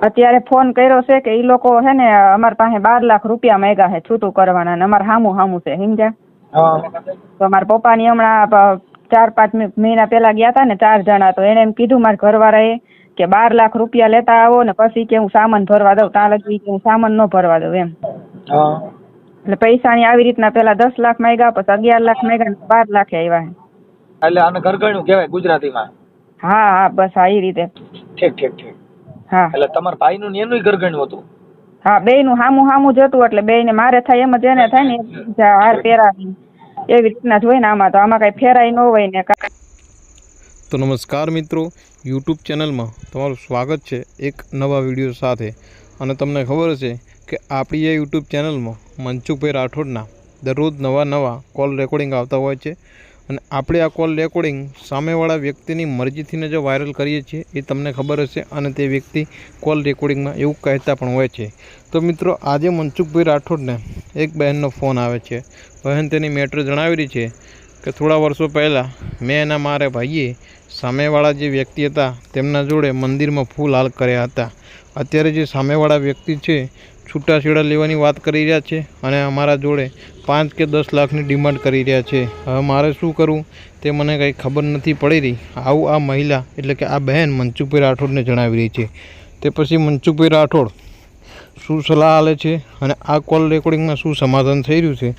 અત્યારે ફોન કર્યો છે કે ઈ લોકો હે ને અમારી પાસે 12 લાખ રૂપિયા માંગ્યા છે છૂટું કરવાના ને અમારે હામું છે સમજ્યા. તો મારા પપ્પાની હમણાં 4-5 મહિના પેલા ગયા હતા ને 4 જણા, તો એને એમ કીધું મારા ઘરવાળાએ કે 12 લાખ રૂપિયા લેતા આવો ને પછી કે હું સામાન ભરવા દઉં, ત્યાં લગી કે હું સામાન ન ભરવા દઉં એમ. એટલે પૈસાની આવી રીતના પેલા 10 લાખ માંગ્યા, પછી 11 લાખ માંગ્યા, 12 લાખ આવ્યા છે. એટલે આને ઘરગણ્યું કહેવાય ગુજરાતીમાં. હા બસ આ રીતે. ઠીક. હા એટલે તમારા ભાઈનું ને એનું ઘરગણ્યું હતું? હા, બેયનું હામું જ હતું. એટલે બેયને મારે થાય એમ જ એને થાય ને હાર પહેરાવી એવી રીતના જ હોય ને. આમાં તો આમાં કઈ ફેરાય ન હોય ને. તો નમસ્કાર મિત્રો, યુટ્યુબ ચેનલમાં તમારું સ્વાગત છે એક નવા વિડીયો સાથે. અને તમને ખબર હશે કે આપણી આ યુટ્યુબ ચેનલમાં મનસુખભાઈ રાઠોડના દરરોજ નવા કોલ રેકોર્ડિંગ આવતા હોય છે. અને આપણે આ કોલ રેકોર્ડિંગ સામેવાળા વ્યક્તિની મરજીથીને જો વાયરલ કરીએ છીએ એ તમને ખબર હશે. અને તે વ્યક્તિ કોલ રેકોર્ડિંગમાં એવું કહેતા પણ હોય છે. તો મિત્રો, આજે મનસુખભાઈ રાઠોડને એક બહેનનો ફોન આવે છે. બહેન તેની મેટર જણાવી રહી છે કે થોડા વર્ષો પહેલાં મેં એના મારા ભાઈએ સામેવાળા જે વ્યક્તિ હતા તેમના જોડે મંદિરમાં ફૂલ હાલ કર્યા હતા. અત્યારે જે સામેવાળા વ્યક્તિ છે છૂટાછેડા લેવાની વાત કરી રહ્યા છે અને અમારા જોડે 5 કે 10 લાખની ડિમાન્ડ કરી રહ્યા છે. હવે મારે શું કરવું તે મને કંઈ ખબર નથી પડી રહી. આવું આ મહિલા એટલે કે આ બહેન મનસુખભાઈ રાઠોડને જણાવી રહી છે. તે પછી મનસુખભાઈ રાઠોડ શું સલાહ આલે છે અને આ કોલ રેકોર્ડિંગમાં શું સમાધાન થઈ રહ્યું છે,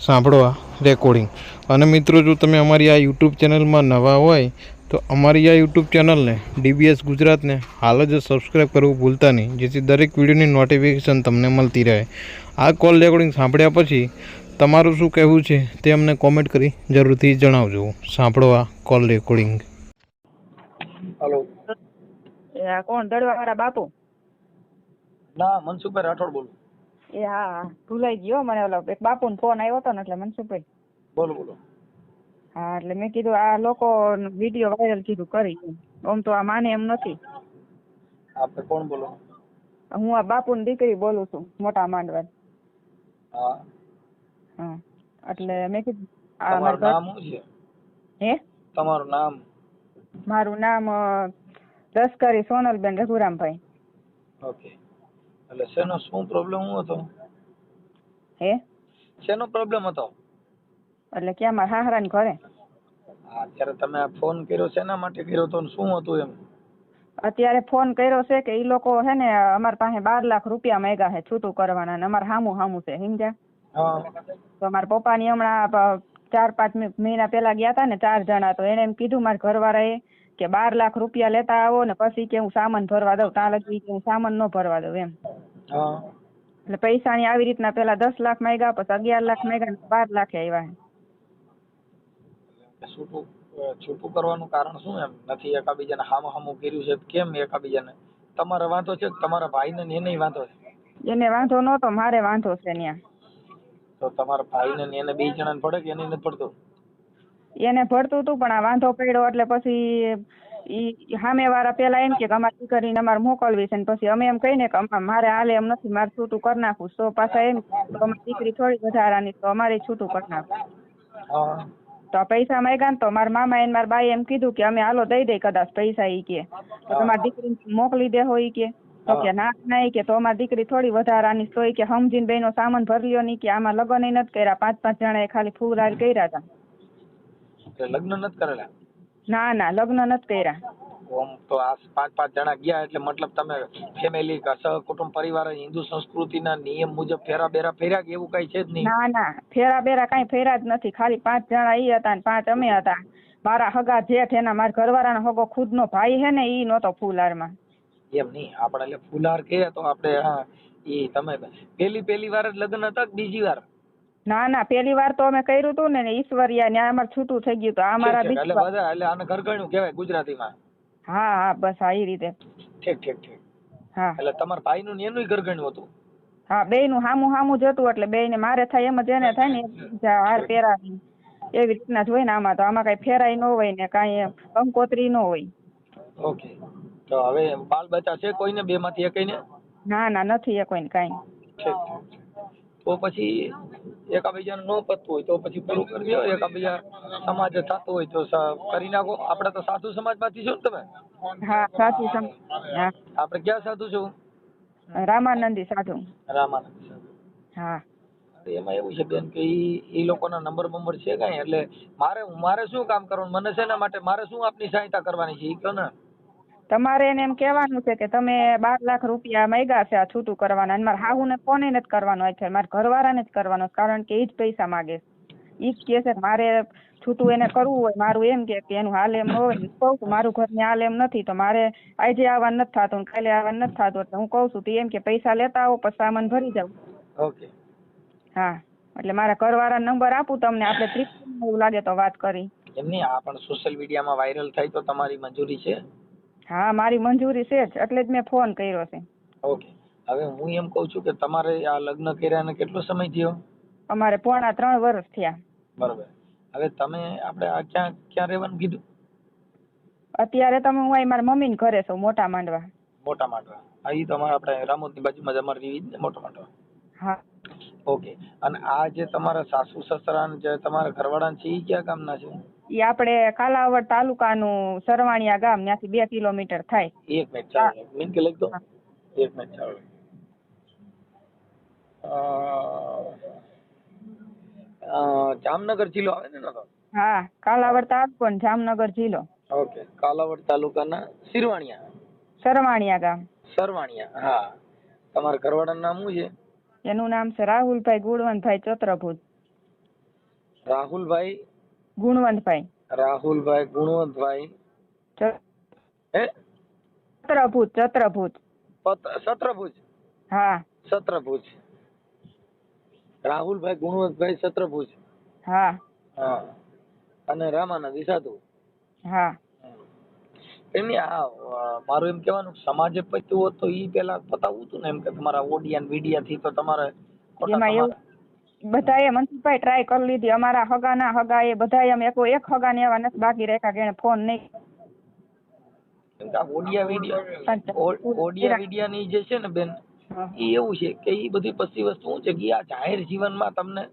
સાંભળો આ રેકોર્ડિંગ. અને મિત્રો, જો તમે અમારી આ યુટ્યુબ ચેનલમાં નવા હોય તો અમારી આ યુટ્યુબ ચેનલને DBS ગુજરાતને હાલ જ સબસ્ક્રાઈબ કરવું ભૂલતા નહીં, જેથી દરેક વિડીયોની નોટિફિકેશન તમને મળતી રહે. આ કોલ રેકોર્ડિંગ સાંભળ્યા પછી તમારું શું કહેવું છે તે અમને કોમેન્ટ કરી જરૂરથી જણાવજો. સાંભળો આ કોલ રેકોર્ડિંગ. હેલો. કોણ દડવાવાળા બાપુ? ના, મનસુખભાઈ રાઠોડ બોલું. એ હા, ભૂલાઈ ગયો મને. ઓલો એક બાપુનો ફોન આવ્યો હતો ને એટલે મનસુખભાઈ. બોલો. હા, એટલે મેં કીધું આ લોકો વિડીયો વાયરલ કીધું કરી. આમ તો આ માને એમ નથી. આપણે કોણ બોલો? હું આ બાપુની દીકરી બોલું છું, મોટા માંડવા. હા, એટલે મેં કીધું તમારું નામ શું છે? હે? તમારું નામ? મારું નામ તસ્કરી સોનલબેન રઘુરામભાઈ. ઓકે. એટલે શું પ્રોબ્લેમ હતો? હે? શેનો પ્રોબ્લેમ હતો? એટલે ક્યાં મારા હાહરાને ઘરે. અત્યારે તમે આ ફોન કર્યો શેના માટે કર્યો તો, શું હતું એમ? અત્યારે ફોન કર્યો છે કે ઈ લોકો હે ને અમારી પાસે 12 લાખ રૂપિયા માંગ્યા છે છૂટું કરવાના ને અમારે હામું છે સમજ્યા. તો મારા પપ્પાની હમણાં 4-5 મહિના પેલા ગયા હતા ને 4 જણા, તો એને એમ કીધું મારા ઘરવાળાએ કે 12 લાખ રૂપિયા લેતા આવો ને પછી કે હું સામાન ભરવા દઉં, ત્યાં લગી કે હું સામાન ન ભરવા દઉં એમ. એટલે પૈસાની આવી રીતના પેલા 10 લાખ માંગ્યા, પછી 11 લાખ માંગ્યા, 12 લાખ આવ્યા છે. છૂટું કરવાનું કારણ શું એમ? નથી એકાબીજાને હામું કર્યું છે? કેમ એકાબીજાને? તમારે વાંધો છે કે તમારા ભાઈને ને એને વાંધો છે? એને વાંધો નતો, મારે વાંધો છે ત્યાં. તો તમારા ભાઈને ને એને 2 જણાને પડે કે એને નથી પડતો? એને ભરતું હતું પણ આ વાંધો પડ્યો એટલે પછી ઈ સામેવાળા પેલા એમ કે અમારી દીકરીને અમારે મોકલવી છે, ને પછી અમે એમ કહીને કે મારે હાલે એમ નથી, મારે છૂટું કરી નાખવું. તો પાછા એમ તો અમારી દીકરી થોડી વધારાની, તો અમારે છૂટું કરી નાખવું. તો પૈસા માંગ્યા ને તો મારા મામા એને મારા બાઈ એમ કીધું કે અમે હાલો દઈ દઈ કદાચ પૈસા, ઈ કે તો તમારી દીકરી મોકલી દે હોય કે. તો કે ના કે તો અમારી દીકરી થોડી વધારાની, તો કે સમજીને બેનો સામાન ભરી લ્યો. નહીં કે આમાં લગ્ન નથી કર્યા, 5-5 જણા એ ખાલી ફૂલ કર્યા હતા. લગ્ન નથી કરેલા? ના, લગ્ન નથી કર્યા. તો આ 5-5 જણા ગયા એટલે મતલબ તમે ફેમિલી સહકુટુંબ પરિવાર હિન્દુ સંસ્કૃતિના નિયમ મુજબ ફેરા બેરા ફેર્યા કે એવું કઈ છે જ નહીં? ના, ફેરા બેરા કઈ ફેરા જ નથી. ખાલી 5 જણા ઈ હતા ને 5 અમે હતા. મારા હગા જેઠ એના મારા ઘરવાળાનો હગો ખુદનો ભાઈ હે ને ઈ નતો ફૂલહારમાં. એમ નહીં, આપણે એટલે ફૂલહાર કે તો આપણે ઈ તમે પહેલી વાર જ લગ્ન હતા કે બીજી વાર? ના, પહેલી વાર તો અમે કર્યું હતું ને ઈશ્વરિયા ને અમારે છૂટું થઈ ગયું. તો આ મારા એટલે આને ઘરગણ્યું કહેવાય ગુજરાતીમાં. હા, બસ આ રીતે. ઠીક. હા, એટલે તમારા ભાઈનું ને એનું ઘરગણ્યું હતું? હા, બેયનું હામું જ હતું. એટલે બેયને મારે થાય એમ જ એને થાય ને હાર પહેરાવી એવી રીતના જ હોય ને. આમાં તો આમાં કઈ ફેરાય ન હોય ને કઈ કંકોત્રી ન હોય. ઓકે. તો હવે બાલ બચ્ચા છે કોઈને? 2 માંથી એકઈને? ના, નથી એ કોઈને કઈ. તો પછી એકાબીજાને ન પતતું હોય તો પછી પૂરું કરી દો. એકાબીજા સમાજ થતું હોય તો કરી નાખો. આપણે તો સાધુ સમાજ માંથી છો ને તમે? હા, સાચું. આપણે ક્યાં સાધુ છો? રામાનંદી સાધુ. રામાનંદ સાધુ. હા. એમાં એવું છે બેન કે ઈ લોકોના નંબર છે કાંઈ, એટલે મારે શું કામ કરવાનું, મને શેના માટે, મારે શું આપની સહાયતા કરવાની છે ઈ કહો ને. તમારે એને એમ કહેવાનું છે કે તમે 12 લાખ રૂપિયા માંગ્યા છે આ છૂટું કરવાના, અને મારા હાહુને ફોન નથી કરવાનો છે, મારા ઘરવાળાને જ કરવાનો, કારણ કે ઈ જ પૈસા માગે છે. ઈ જ કહે છે કે મારે છૂટું એને કરવું હોય, મારું એમ કે એનું હાલ એમ ન હોય. કહું છું મારું ઘર ને હાલ એમ નથી, તો મારે આજે આવવાનું નથી થતું, કાલે આવવાનું નથી થતું, એટલે હું કહું છું તો એમ કે પૈસા લેતા આવો પછી સામાન ભરી જાવ. ઓકે. હા, એટલે મારા ઘરવાળા નંબર આપું તમને, આપણે ત્રિકોણ એવું લાગે તો વાત કરી. એમની આ પણ સોશિયલ મીડિયામાં વાયરલ થાય તો તમારી મંજૂરી છે? હા, મારી મંજૂરી છે જ, એટલે જ મેં ફોન કર્યો છે. ઓકે. હવે હું એમ કહું છું કે તમારે આ લગ્ન કર્યાને કેટલો સમય થયો? અમારે 3.5 વર્ષ થયા. બરોબર. હવે તમે આપણે આ ક્યાં રહેવાનું કીધું? અત્યારે તમે હું અહીં મારા મમ્મીને ઘરે છું, મોટા માંડવા. મોટા માંડવા. હા, ઈ તો આપણે રામોદની બાજુમાં જ અમારે રહી ને, મોટા માંડવા. હા. ઓકે. અને આ જે તમારા સાસુ સસરા ને જે તમારા ઘરવાળા છે ઈ કયા ગામના છે? ઈ આપણે કાલાવડ તાલુકાનું સરવાણિયા ગામ, ત્યાંથી 2 કિલોમીટર થાય. એક મિનિટ ચાલો, મિનિટ કે લખી દો. એક મિનિટ ચાલો. જામનગર જિલ્લો આવે ને? હા, કાલાવડ તાલુકો ને જામનગર જિલ્લો. ઓકે. કાલાવડ તાલુકાના સરવાણિયા ગામ. સરવાણિયા. હા. તમારા ઘરવાળાનું નામ શું છે? એનું નામ છે રાહુલભાઈ ગુણવંતભાઈ ચતુર્ભુજ. રાહુલભાઈ ગુણવંતભાઈ સત્રભુજ. હા. સત્રભુજ. રાહુલભાઈ ગુણવંતભાઈ સત્રભુજ. હા. હા. અને રામાનંદી સાધુ. હા. એમની મારું એમ કહેવાનું સમાજે પત્યું હોત તો ઈ પેલા બતાવવું હતું ને, એમ કે તમારા ઓડિયા ને વિડિયા થી તો તમારે એમાં એવું બધાએ મનસુખભાઈ ટ્રાય કરી લીધી, અમારા હગાના હગા એ બધાએ અમે એક હગા ને એવા નથી બાકી રાખ્યા કે એને ફોન નહીં. ઓડિયા વિડિયા ની જે છે ને બેન, ઈ એવું છે કે ઈ બધી પછી વસ્તુ શું છે કે આ જાહેર જીવનમાં તમને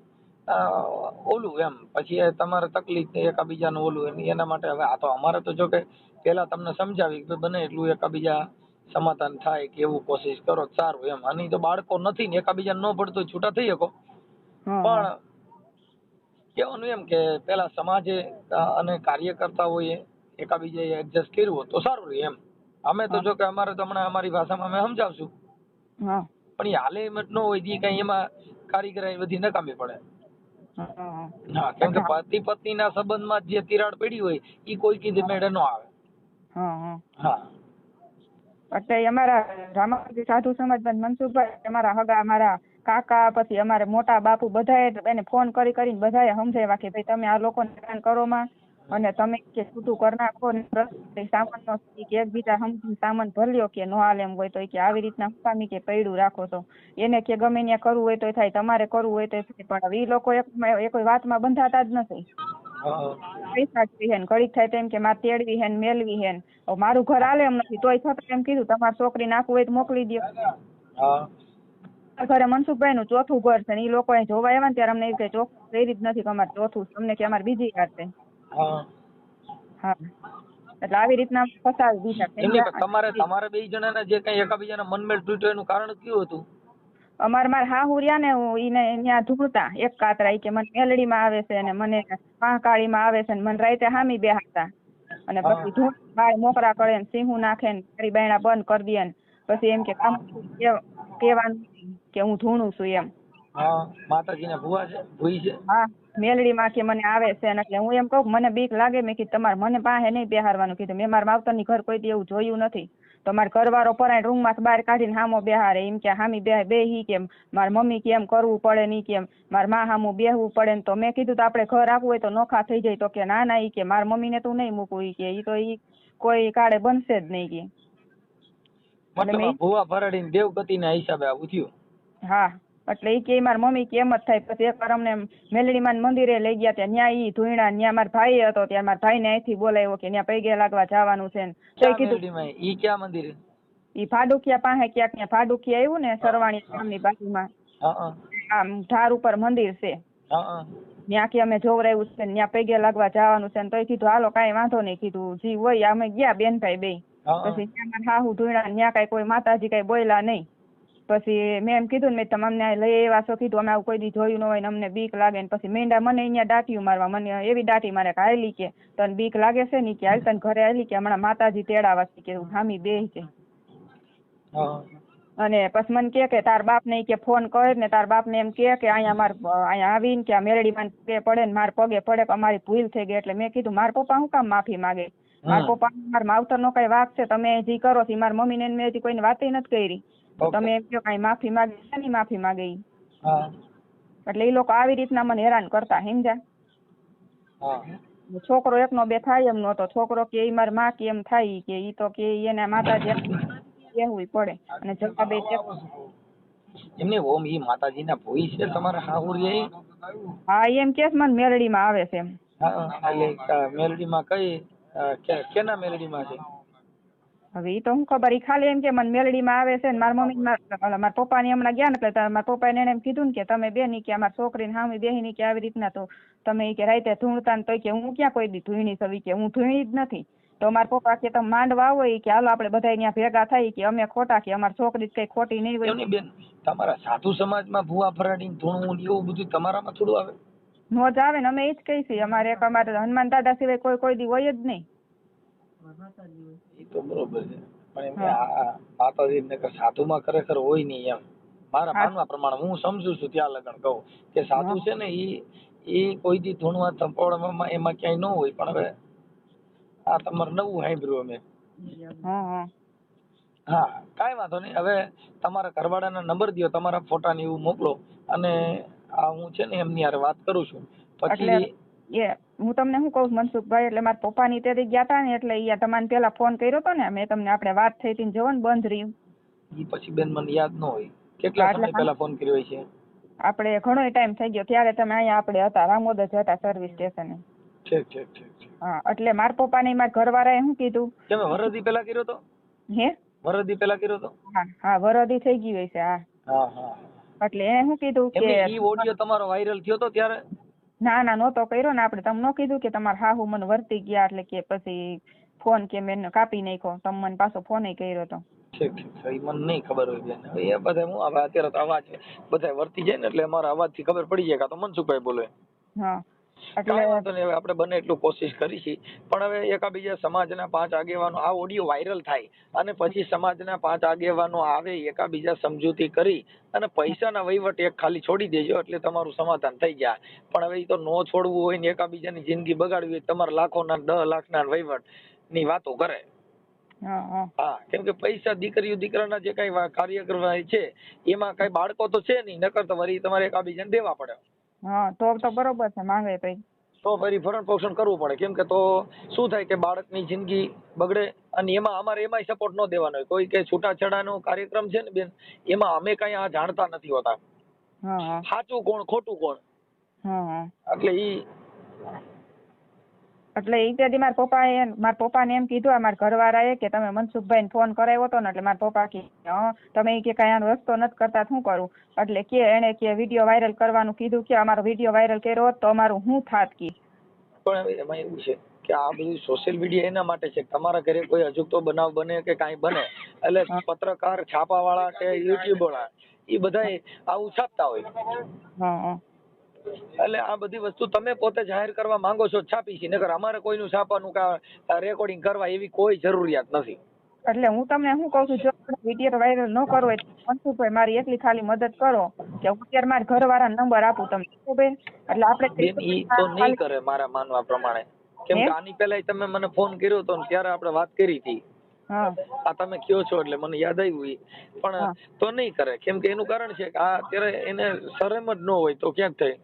ઓલું એમ પછી તમારે તકલીફ એકાબીજાનું ઓલું એના માટે. હવે આ તો અમારે તો જો કે પેલા તમને સમજાવી કે બને એટલું એકાબીજા સમાધાન થાય કે એવું કોશિશ કરો સારું એમ. આની તો બાળકો નથી ને એકાબીજા ન પડતો છૂટા થઈ શકો, પણ કેવાનું એમ કે પેલા સમાજે અને કાર્યકર્તા હોય એકાબીજાએ એડજસ્ટ કર્યું હોત તો સારું રહે એમ. અમે તો જો કે અમારે તો હમણાં અમારી ભાષામાં અમે સમજાવશું, પણ એ હાલે એમ ન હોય ઈ કઈ એમાં કારીગરાઈ બધી નકામી પડે. હા, કેમ કે પતિ પત્ની ના સંબંધમાં જે તિરાડ પડી હોય ઈ કોઈ કીધે મેળે ન આવે. હા. એટલે અમારા રામાનંદી સાધુ સમાજમાં મનસુખભાઈ અમારા હગા, અમારા કાકા, પછી અમારે મોટા બાપુ બધાએ એને ફોન કરીને બધાએ સમજાવ્યા કે ભાઈ તમે આ લોકોને હેરાન કરો માં, અને તમે કે છૂટું કરી નાખો ને સામાન કે એકબીજા સમજીને સામાન ભર્યો કે નો હાલે એમ હોય તો કે આવી રીતના હકામી કે પૈડું રાખો તો એને કે ગમે ત્યાં કરવું હોય તો થાય, તમારે કરવું હોય તો થાય, પણ એ લોકો એ કોઈ વાતમાં બંધાતા જ નથી. પૈસા જ હે ને ઘડીક થાય તેમ કે મારે તેડવી હે ને મેળવી હે ને, મારું ઘર હાલે એમ નથી તોય છતાં એમ કીધું તમારી છોકરી નાખવું હોય તો મોકલી દો. ઘરે મનસુખભાઈ નું 4થું ઘર છે ને એ લોકો જોવા આવ્યા ને ત્યારે અમને એ ચોખ્ખું કરી જ નથી કે અમારે 4થું, અમને કે અમારે બીજી વાર છે. હા, એટલે આવી રીતના ફસાવી દીધા. તમારે બે જણાના જે કઈ એકાબીજાના મનમેળ તૂટ્યો એનું કારણ કયું હતું? મારા હાહુ રહ્યા ને ઈને ત્યાં ધૂળતા એક કાતરા કે મને મેલડીમાં આવે છે ને મને પાંકાળીમાં આવે છે ને મને રાતે હામી બેહાડતા, અને પછી ધૂળ બાય મોકરા કરે ને સિંહું નાખે ને મારી બાયણા બંધ કરી દે ને પછી એમ કે કેવાનું કે હું ધૂણું છું એમ. માતાજીના ભુવા છે, ભુઈ છે. હા, મેલડીમાં કે મને આવે છે ને એટલે હું એમ કહું મને બીક લાગે, મેં કીધું તમારે મને પાસે નહીં બેહારવાનું કીધું, મેં મારા માવતરની ઘર કોઈ દી એવું જોયું નથી. તો મારા ઘરવાળો પરાય રૂમમાં બહાર કાઢીને હામો બેહારે એમ કે હામી બેહી કેમ, મારી મમ્મી કેમ કરવું પડે નહીં કેમ, મારા મા હામું બેહવું પડે ને. તો મેં કીધું તો આપણે ઘર આપવું હોય તો નોખા થઈ જાય, તો કે ના ના ઈ કે મારી મમ્મીને તું નહીં મૂકવું ઈ કે ઈ તો ઈ કોઈ કાળે બનશે જ નહીં કે. મતલબ ભુવા ભરાડીને દેવગતિના હિસાબે આવું થયું. હા, એટલે ઈ કે મારી મમ્મી કે એમ જ થાય. પછી એકવાર અમને મેલડીમાં મંદિરે લઈ ગયા ત્યાં ન્યા ઈ ધોઈણા, ન્યા મારા ભાઈ હતો ત્યાં મારા ભાઈને અહીંથી બોલાવ્યો કે ન્યા પૈગે લાગવા જવાનું છે. તો કીધું ઈ ક્યાં મંદિરે? ઈ ભાડુકિયા પાસે ક્યાંક, ત્યાં ભાડુકિયા આવ્યું ને સરવાણી ગામની બાજુમાં આમ ધાર ઉપર મંદિર છે, ત્યાં કે અમે જોવરાયું છે ત્યાં પૈગે લાગવા જવાનું છે. તો કીધું હાલો કાંઈ વાંધો નહીં, કીધું જી હોય અમે ગયા બેનભાઈ બે. પછી ત્યાં હાહુ ધોઈણા ત્યાં કઈ કોઈ માતાજી કઈ બોયલા નહીં. પછી મેં એમ કીધું ને મેં તમે અમને લઈ આવ્યા છો કીધું અમે આવું કોઈ દી જોયું ન હોય ને અમને બીક લાગે ને પછી મેંડા મને અહીંયા દાટીયું મારવા મને એવી દાટી મારે કે હાલી કે તને બીક લાગે છે ને કે હાલ તને ઘરે હાલી કે હમણાં માતાજી તેડાવા છે કે હામી બેહી કે અને પછી મને કે તાર બાપ ને કે ફોન કર ને તાર બાપ ને એમ કે અહીંયા અહીંયા આવીને કે આ મેરડીમાં પગે પડે ને માર પગે પડે કે અમારી ભૂલ થઈ ગઈ એટલે મેં કીધું મારા પપ્પા શું કામ માફી માંગે મારા પપ્પા મારા માવતર નો કઈ વાક છે તમે જે કરો છો મારી મમ્મી ને મેં હજી કોઈને વાત નથી કરી તમે એમ કહો કઈ માફી માંગે શેની માફી માંગે ઈ એટલે એ લોકો આવી રીતના મને હેરાન કરતા સમજ્યા છોકરો એકનો બે થાય એમ નતો છોકરો કે ઈ મારી માં કે એમ થાય કે ઈ તો કે એને માતાજી કહેવું પડે અને જવાબ એમને ઓમ ઈ માતાજીના ભોઈ છે તમારા હાહુરિયા હા એમ કે મને મેલડીમાં આવે છે એમ હા એટલે મેલડીમાં કઈ કેના મેલડીમાં છે હવે ઈ તો હું ખબર ઈ ખાલી એમ કે મને મેલડીમાં આવે છે ને મારા મમ્મી મારા પપ્પા ને હમણાં ગયા ને એટલે મારા પપ્પા એને એમ કીધું ને કે તમે બે ની કે અમારી છોકરીને સામે બેહી ની કે આવી રીતના તો તમે કે રાતે ધૂણતા ને તો કે હું ક્યાં કોઈ દી ધૂણી સવી કે હું ધૂણી જ નથી તો મારા પપ્પા કે તમે માંડવા આવો કે હાલો આપણે બધા અહીંયા ભેગા થઈ કે અમે ખોટા કે અમારી છોકરી કઈ ખોટી નહીં હોય બેન તમારા સાધુ સમાજમાં ભૂવા ફરાડી ધૂણવું એવું બધું તમારામાં થોડું આવે નો જ આવે ને અમે એ જ કહી છીએ અમારે હનુમાન દાદા સિવાય કોઈ દી હોય જ નહીં એ તો બરોબર છે પણ એમ માતાજી ને સાધુમાં ખરેખર હોય નહીં એમ મારા માનવા પ્રમાણે હું સમજુ છું ત્યાં લગન કહું કે સાધુ છે ને ઈ કોઈ દી ધૂણવા તંપોળમાં એમાં ક્યાંય ન હોય પણ હવે આ તમારે નવું સાંભળ્યું અમે હા કાંઈ વાંધો નહીં હવે તમારા ઘરવાળાના નંબર દો તમારા ફોટા ને એવું મોકલો અને આ હું છે ને એમની યાર વાત કરું છું પછી હું તમને શું કહું મનસુખભાઈ એટલે મારા પપ્પા ની ત્યારે ગયા હતા ને એટલે અહીંયા તમારે પેલા ફોન કર્યો હતો ને મેં તમને આપણે વાત થઈ હતી જવો ને બંધ રહ્યું ઈ પછી બેન મને યાદ ન હોય કેટલા સમય પહેલા ફોન કર્યો છે આપણે ઘણો ટાઈમ થઈ ગયો ત્યારે તમે અહીંયા આપણે હતા રામોદર જતા સર્વિસ સ્ટેશને ઠીક હા એટલે મારા પપ્પા ને મારા ઘરવાળાએ શું કીધું તમે વરદી પહેલા કર્યો તો હે વરદી પહેલા કર્યો તો હા વરદી થઈ ગઈ હોય છે હા એટલે એને શું કીધું કે ઈ ઓડિયો તમારો વાયરલ થયો તો ત્યારે ના નહોતો કર્યો ને આપણે તમને ન કીધું કે તમારા હાહુ મને વર્તી ગયા એટલે કે પછી ફોન કે મેં કાપી નાખ્યો તમે મને પાછો ફોન કર્યો હતો ઠીક એ મને નહીં ખબર હોય બેન એ બધા હું હવે અત્યારે તો અવાજ બધા વર્તી જાય ને એટલે અમારા અવાજથી ખબર પડી જાય તો મનસુખભાઈ બોલે હા કાંઈ વાંધો નહીં હવે આપણે બને એટલું કોશિશ કરી છે પણ હવે એકાબીજા સમાજના 5 આગેવાનો આ ઓડિયો વાયરલ થાય અને પછી સમાજના 5 આગેવાનો આવે એકાબીજા સમજૂતી કરી અને પૈસાના વહીવટ એક ખાલી છોડી દેજો એટલે તમારું સમાધાન થઈ જાય પણ હવે એ તો નો છોડવું હોય ને એકાબીજાની જિંદગી બગાડવી હોય તમારા લાખોના 10 લાખના વહીવટ ની વાતો કરે હા કેમ કે પૈસા દીકરાના જે કઈ કાર્યક્રમ છે એમાં કઈ બાળકો તો છે નહીં નકર તો વળી તમારે એકાબીજાને દેવા પડે હા તો બરોબર છે માંગે તો ફરી ભરણ પોષણ કરવું પડે કેમ કે તો શું થાય કે બાળકની જિંદગી બગડે અને એમાં અમારે એમાંય સપોર્ટ ન દેવાનો હોય કોઈ કે છૂટાછેડાનો કાર્યક્રમ છે ને બેન એમાં અમે કઈ આ જાણતા નથી હોતા સાચું કોણ ખોટું કોણ એટલે ઈ તેથી મારા પપ્પાને એમ કીધું મારા ઘરવાળાએ કે તમે મનસુખભાઈને ફોન કરાવ્યો હતો ને એટલે મારા પપ્પા કે તમે કે કઈ આનો રસ્તો નથી કરતા શું કરું એટલે કે એને કે વિડીયો વાયરલ કરવાનું કીધું કે અમારો વિડીયો વાયરલ કર્યો તો અમારું શું થાત કી પણ એમાં એવું છે કે આ બધું સોશિયલ મીડિયા એના માટે છે તમારા ઘરે કોઈ અજુગતો બનાવ બને કે કાંઈ બને એટલે પત્રકાર છાપાવાળા કે યુટ્યુબ વાળા એ બધા આવું છાપતા હોય એટલે આ બધી વસ્તુ તમે પોતે જાહેર કરવા માંગો છો છાપી છે નકર અમારે કોઈનું છાપવાનું રેકોર્ડિંગ કરવા એવી કોઈ જરૂરિયાત નથી એટલે હું તમને શું કહું છું જો વિડીયો વાયરલ ન કરવો હોય મનસુખભાઈ મારી એટલી ખાલી મદદ કરો કે હું અત્યારે મારા ઘરવાળા નંબર આપું તમને એટલે આપણે ઈ તો નહીં કરે મારા માનવા પ્રમાણે કેમ કે આની પહેલા તમે મને ફોન કર્યો હતો ત્યારે આપણે વાત કરી હતી આ તમે કયો છો એટલે મને યાદ આવ્યું પણ તો નહીં કરે કેમ કે એનું કારણ છે કે આ અત્યારે એને શરમ જ ન હોય તો ક્યાંક થાય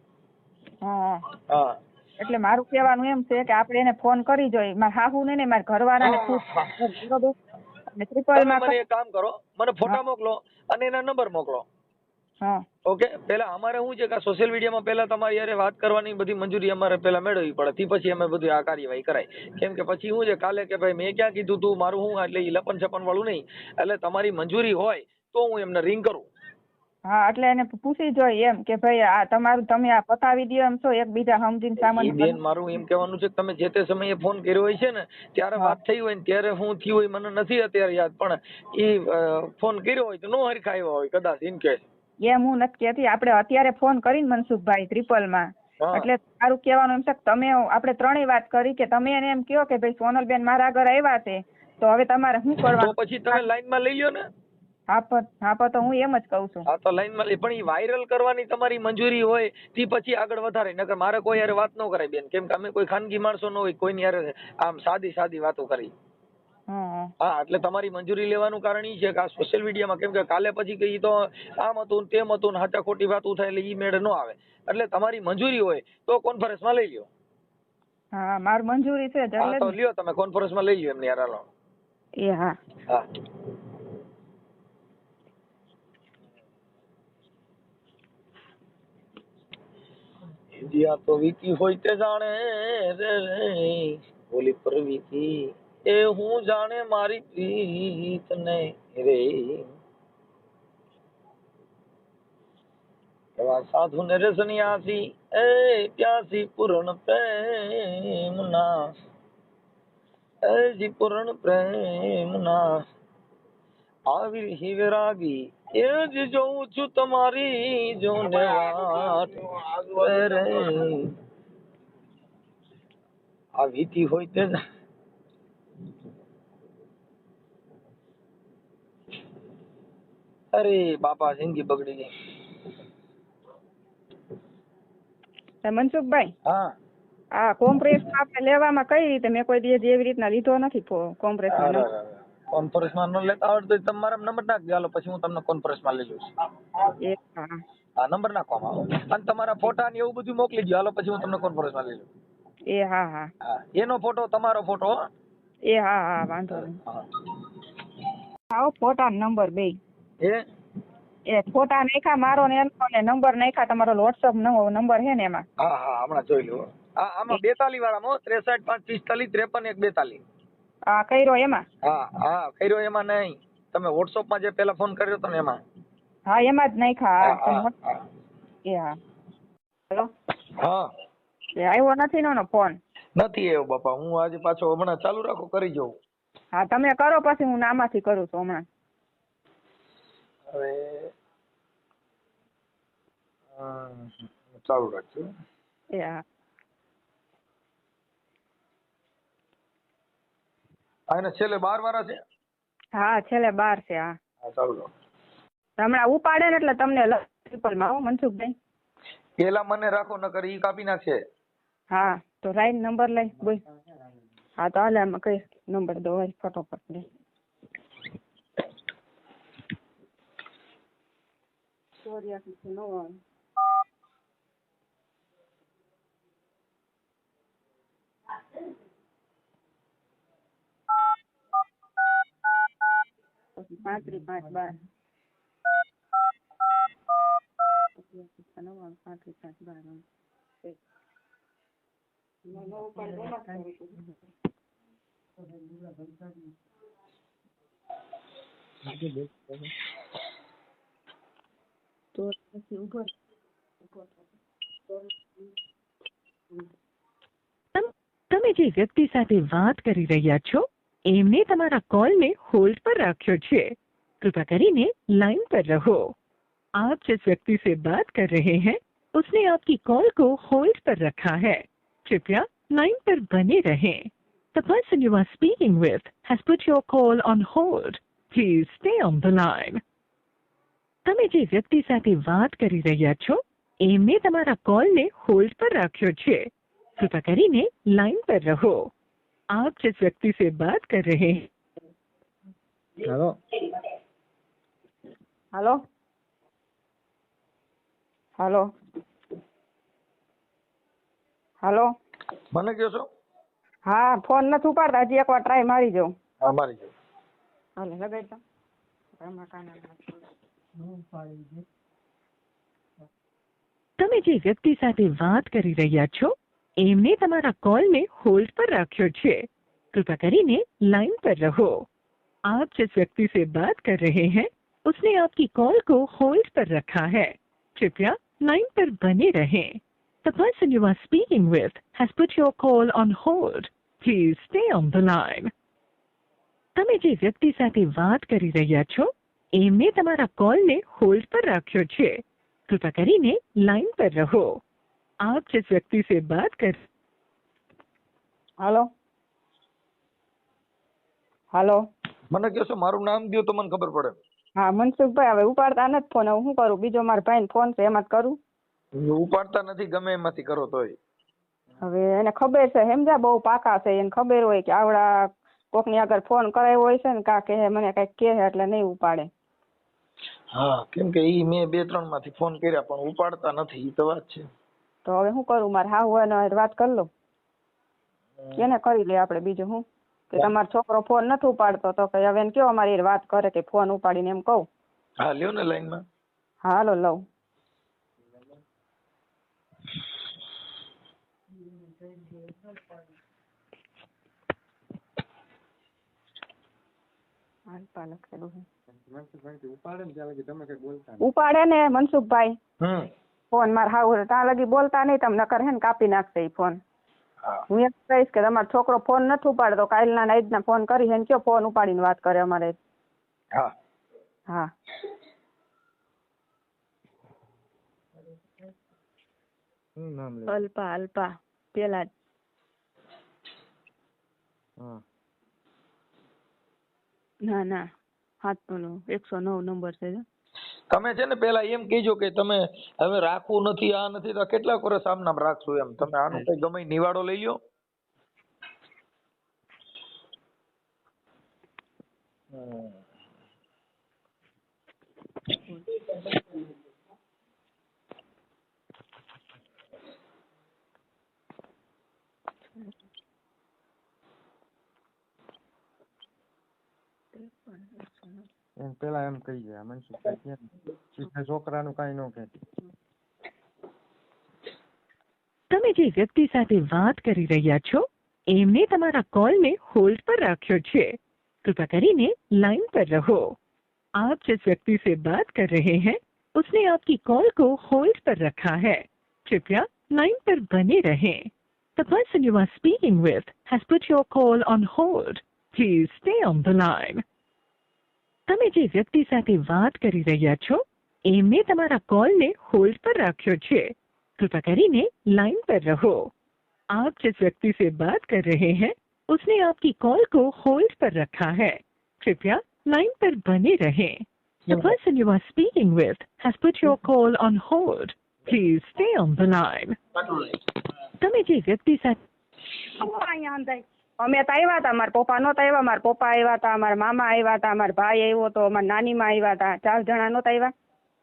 એટલે મારું કહેવાનું એમ છે કે આપણે એને ફોન કરી જોઈએ મારા હાહુ ને મારા ઘરવાળાને બરોબર અને ટ્રિપલ માં મને એક કામ કરો મને ફોટા મોકલો અને એના નંબર મોકલો ઓકે પેલા અમારે શું છે કે સોશિયલ મીડિયામાં પેલા તમારી યારે વાત કરવાની બધી મંજૂરી અમારે પેલા મેળવવી પડે તે પછી અમે બધું આ કાર્યવાહી કરાય કેમ કે પછી શું છે કાલે કે ભાઈ મેં ક્યાં કીધું તું મારું શું એટલે લપન છપન વાળું નહીં એટલે તમારી મંજૂરી હોય તો હું એમને રિંગ કરું હા એટલે એને પૂછી જોઈ એમ કે ભાઈ આ તમારું તમે આ પતાવી દો એમ છો એકબીજા સમજીને સામાન. ઈ બેન મારું એમ કહેવાનું છે કે તમે જે તે સમયે ફોન કર્યો હોય છે ને ત્યારે હા. વાત થઈ હોય ને ત્યારે હું થયું હોય મને નથી અત્યારે યાદ, પણ ઈ ફોન કર્યો હોય તો નો હરખા આવ્યા હોય કદાચ ઇન કેસ. એમ હું નથી કહેતી, આપણે અત્યારે ફોન કરીને મનસુખભાઈ ત્રિપલમાં, હા. એટલે તારું કહેવાનું એમ છે કે તમે આપણે ત્રણેય વાત કરી કે તમે એને એમ કહો કે ભાઈ સોનલબેન મારા આગળ આવ્યા છે તો હવે તમારે શું તો કરવાનું. પછી તમે લાઈનમાં લઈ લ્યો ને. હા તો હું એમ જ કહું છું. હા તો લાઈનમાં લઈ, પણ ઈ વાયરલ કરવાની તમારી મંજૂરી હોય તી પછી આગળ વધારે, નકર મારે કોઈ યારે વાત ન કરાય બેન, કેમ કે અમે કોઈ ખાનગી માણસો ન હોય કોઈની યારે આમ સાદી વાતો કરી. હા હા એટલે તમારી મંજૂરી લેવાનું કારણ ઈ છે કે આ સોશિયલ મીડિયામાં, કેમ કે કાલે પછી કે ઈ તો આમ હતું ને તેમ હતું ને હાચા ખોટી વાતો થાય એટલે ઈ મેળે ન આવે, એટલે તમારી મંજૂરી હોય તો કોન્ફરન્સમાં લઈ લ્યો. હા મારું મંજૂરી છે જ હા એટલે તો જ. લ્યો તમે કોન્ફરન્સમાં લઈ લ્યો એમને યાર. હાલો. એ હા. હા. ઇન્ડિયા તો વીતી હોય તે જાણે રે બોલી પર વીતી એ હું જાણે મારી પ્રીત ને રે, એવા સાધુ ને રે સન્યાસી એ પ્યાસી પૂર્ણ પ્રેમના, એ જી પૂર્ણ પ્રેમના આવી હી વિરાગી એ જ જોઉં છું તમારી જોને વાટ રે, આ વીતી હોય તે અરે બાપા જિંદગી બગડી ગઈ. મનસુખભાઈ હા આ કોમ્પ્રેસ આપણે લેવામાં કઈ રીતે, મેં કોઈ દિવસ એવી રીતના લીધો નથી કોમ્પ્રેસમાં. કોન્ફરન્સમાં ન લેતા આવડતું હોય તમારા નંબર નાખજો, હાલો પછી હું તમને કોન્ફરન્સમાં લઈ લઈશ. હા હા નંબર નાખવામાં અને તમારા ફોટા ને એવું બધું મોકલી દો, હાલો પછી હું તમને કોન્ફરન્સમાં લઈ લઉં. હા હા. હા એનો ફોટો તમારો ફોટો. હા વાંધો નહીં. આવો ફોટા નંબર બે એ ફોટા નાખ્યા મારો ને એનો ને નંબર નાખ્યા તમારો વોટ્સઅપ નંબર છે ને એમાં. હા હમણાં જોઈ લો. આમાં 42 વાળામાં 63 5 45 53 1 42. હા કર્યો એમાં. હા કર્યો એમાં નહીં, તમે WhatsApp માં જે પેલા ફોન કર્યો હતો ને એમાં. હા એમાં જ નાખ્યા. હા હેલો. હા આવ્યો નથી નો ફોન. નથી આવ્યો બાપા, હું આજે પાછો હમણાં ચાલુ રાખો કરી જોઉં. હા તમે કરો પછી હું આમાંથી કરું છું હમણાં. હવે ચાલુ રાખજો. હા આને છેલ્લે 12 વાળા છે. હા છેલ્લે 12 છે. હા ચાલુ રાખો. હમણાં ઉપાડે ને એટલે તમને ટ્રિપલમાં આવો મનસુખભાઈ. પેલા મને રાખો નકર ઈ કાપી નાખશે. હા તો રાઈટ નંબર લઈ બોલ. હા તો હાલે આમાં કઈ નંબર દો ફટોફટ લે. પછી 35 5 12 તમે જે વ્યક્તિ સાથે વાત કરી રહ્યા છો એમને તમારા કોલને હોલ્ડ पर રાખ્યો છે, कृपया કરીને लाइन पर रहो। आप जिस व्यक्ति से बात कर रहे हैं उसने आपकी कॉल को होल्ड पर रखा है, कृपया लाइन पर बने रहें। The person you are speaking with has put your call on hold. Please stay on the line. તમે જે વ્યક્તિ સાથે વાત કરી રહ્યા છો એમને તમારા કોલને હોલ્ડ પર રાખ્યો છે, कृपया કરીને लाइन पर रहो। आप जिस व्यक्ति से बात कर रहे हैं हेलो हेलो हेलो हेलो મને કહો છો? હા ફોન નથી ઉપાડતા, હજી એકવાર ટ્રાય મારી જાઉં. હા મારી જાઉં. હાલે લગાડી દો. તમે જે વ્યક્તિ સાથે વાત કરી રહ્યા છો એમને તમારા કોલને હોલ્ડ પર રાખ્યો છે, कृपया કરીને लाइन पर रहो। आप जिस व्यक्ति से बात कर रहे हैं उसने आपकी कॉल को होल्ड पर रखा है। कृपया लाइन पर बने रहें। The person you are speaking with has put your call on hold. Please stay on the line. તમે જે વ્યક્તિ સાથે વાત કરી રહ્યા છો એમને તમારા કોલને હોલ્ડ પર રાખ્યો છે। કૃપા કરીને લાइन पर रहो। आप जिस व्यक्ति से बात कर હાલો હાલો મને કહેશો મારું નામ દો તો મને ખબર પડે। હા મનસુખભાઈ, હવે ઉપાડતા નથી ફોન, હવે શું કરું? બીજો મારા ભાઈ ફોન છે એમાં જ કરું? ઉપાડતા નથી, ગમે એમાંથી કરો તોય। હવે એને ખબર છે, સમજા બહુ પાકા છે, એને ખબર હોય કે આવડા કોકની આગળ ફોન કરાયો હોય છે ને, કા કે મને કઈક કહે એટલે નહીં ઉપાડે। હા, કેમ કે ઈ મેં 2-3 માંથી ફોન કર્યા પણ ઉપાડતા નથી, ઈ તો વાત છે। તો હવે શું કરું? મારે હા હોય વાત કરી લો, એને કરી લે આપણે, બીજું શું? કે તમારો છોકરો ફોન નથી ઉપાડતો તો કે હવે એને કેવો અમારી વાત કરે કે ફોન ઉપાડીને, એમ કહું? હા, લ્યો ને લાઈનમાં। હાલો લઉં। ઉપાડે ને મનસુખભાઈ ફોન, મારે હાવ ત્યાં લગી બોલતા નહીં, તમે નકર હે ને કાપી નાખશે ઈ ફોન। હું એમ કહીશ કે તમારો છોકરો ફોન નથી ઉપાડતો, કાલના નાઈટના ફોન કરી છે ને કયો ફોન ઉપાડીને વાત કરે અમારે। હા હા અલ્પા અલ્પા પેલા ના ના 109 નંબર છે। તમે છે ને પેલા એમ કહેજો કે તમે હવે રાખવું નથી, આ નથી, તો કેટલા વર્ષ આમ નામ રાખશું એમ? તમે આનું કઈ ગમે નિવાડો લઈ લ્યો। પેલા એમ કહી જાય મનસુખભાઈ, સીધા છોકરાનું કઈ ન કહે। તમે જે વ્યક્તિ સાથે વાત કરી રહ્યા છો એમને તમારા કોલને હોલ્ડ પર રાખ્યો છે। कृपया કરીને लाइन पर रहो। आप जिस व्यक्ति से बात कर रहे हैं उसने आपकी कॉल को होल्ड पर रखा है। कृपया लाइन पर बने रहें। The person you are speaking with has put your call on hold. Please stay on the line. તમે જે વ્યક્તિ સાથે વાત કરી રહ્યા છો એમને તમારા કોલને હોલ્ડ પર રાખ્યો છે। कृपया કરીને लाइन पर रहो। आप जिस व्यक्ति से बात कर रहे हैं उसने आपकी कॉल को होल्ड पर रखा है। कृपया लाइन पर बने रहें। The person you are speaking with has put your call on hold. Please stay on the line. તમે જે વ્યક્તિ સાથે અમે તો આવ્યા હતા, મારા પપ્પા નહોતા આવ્યા, મારા પપ્પા આવ્યા હતા, મારા મામા આવ્યા હતા, મારા ભાઈ આવ્યો હતો, મારા નાનીમાં આવ્યા હતા, 4 જણા નહોતા આવ્યા?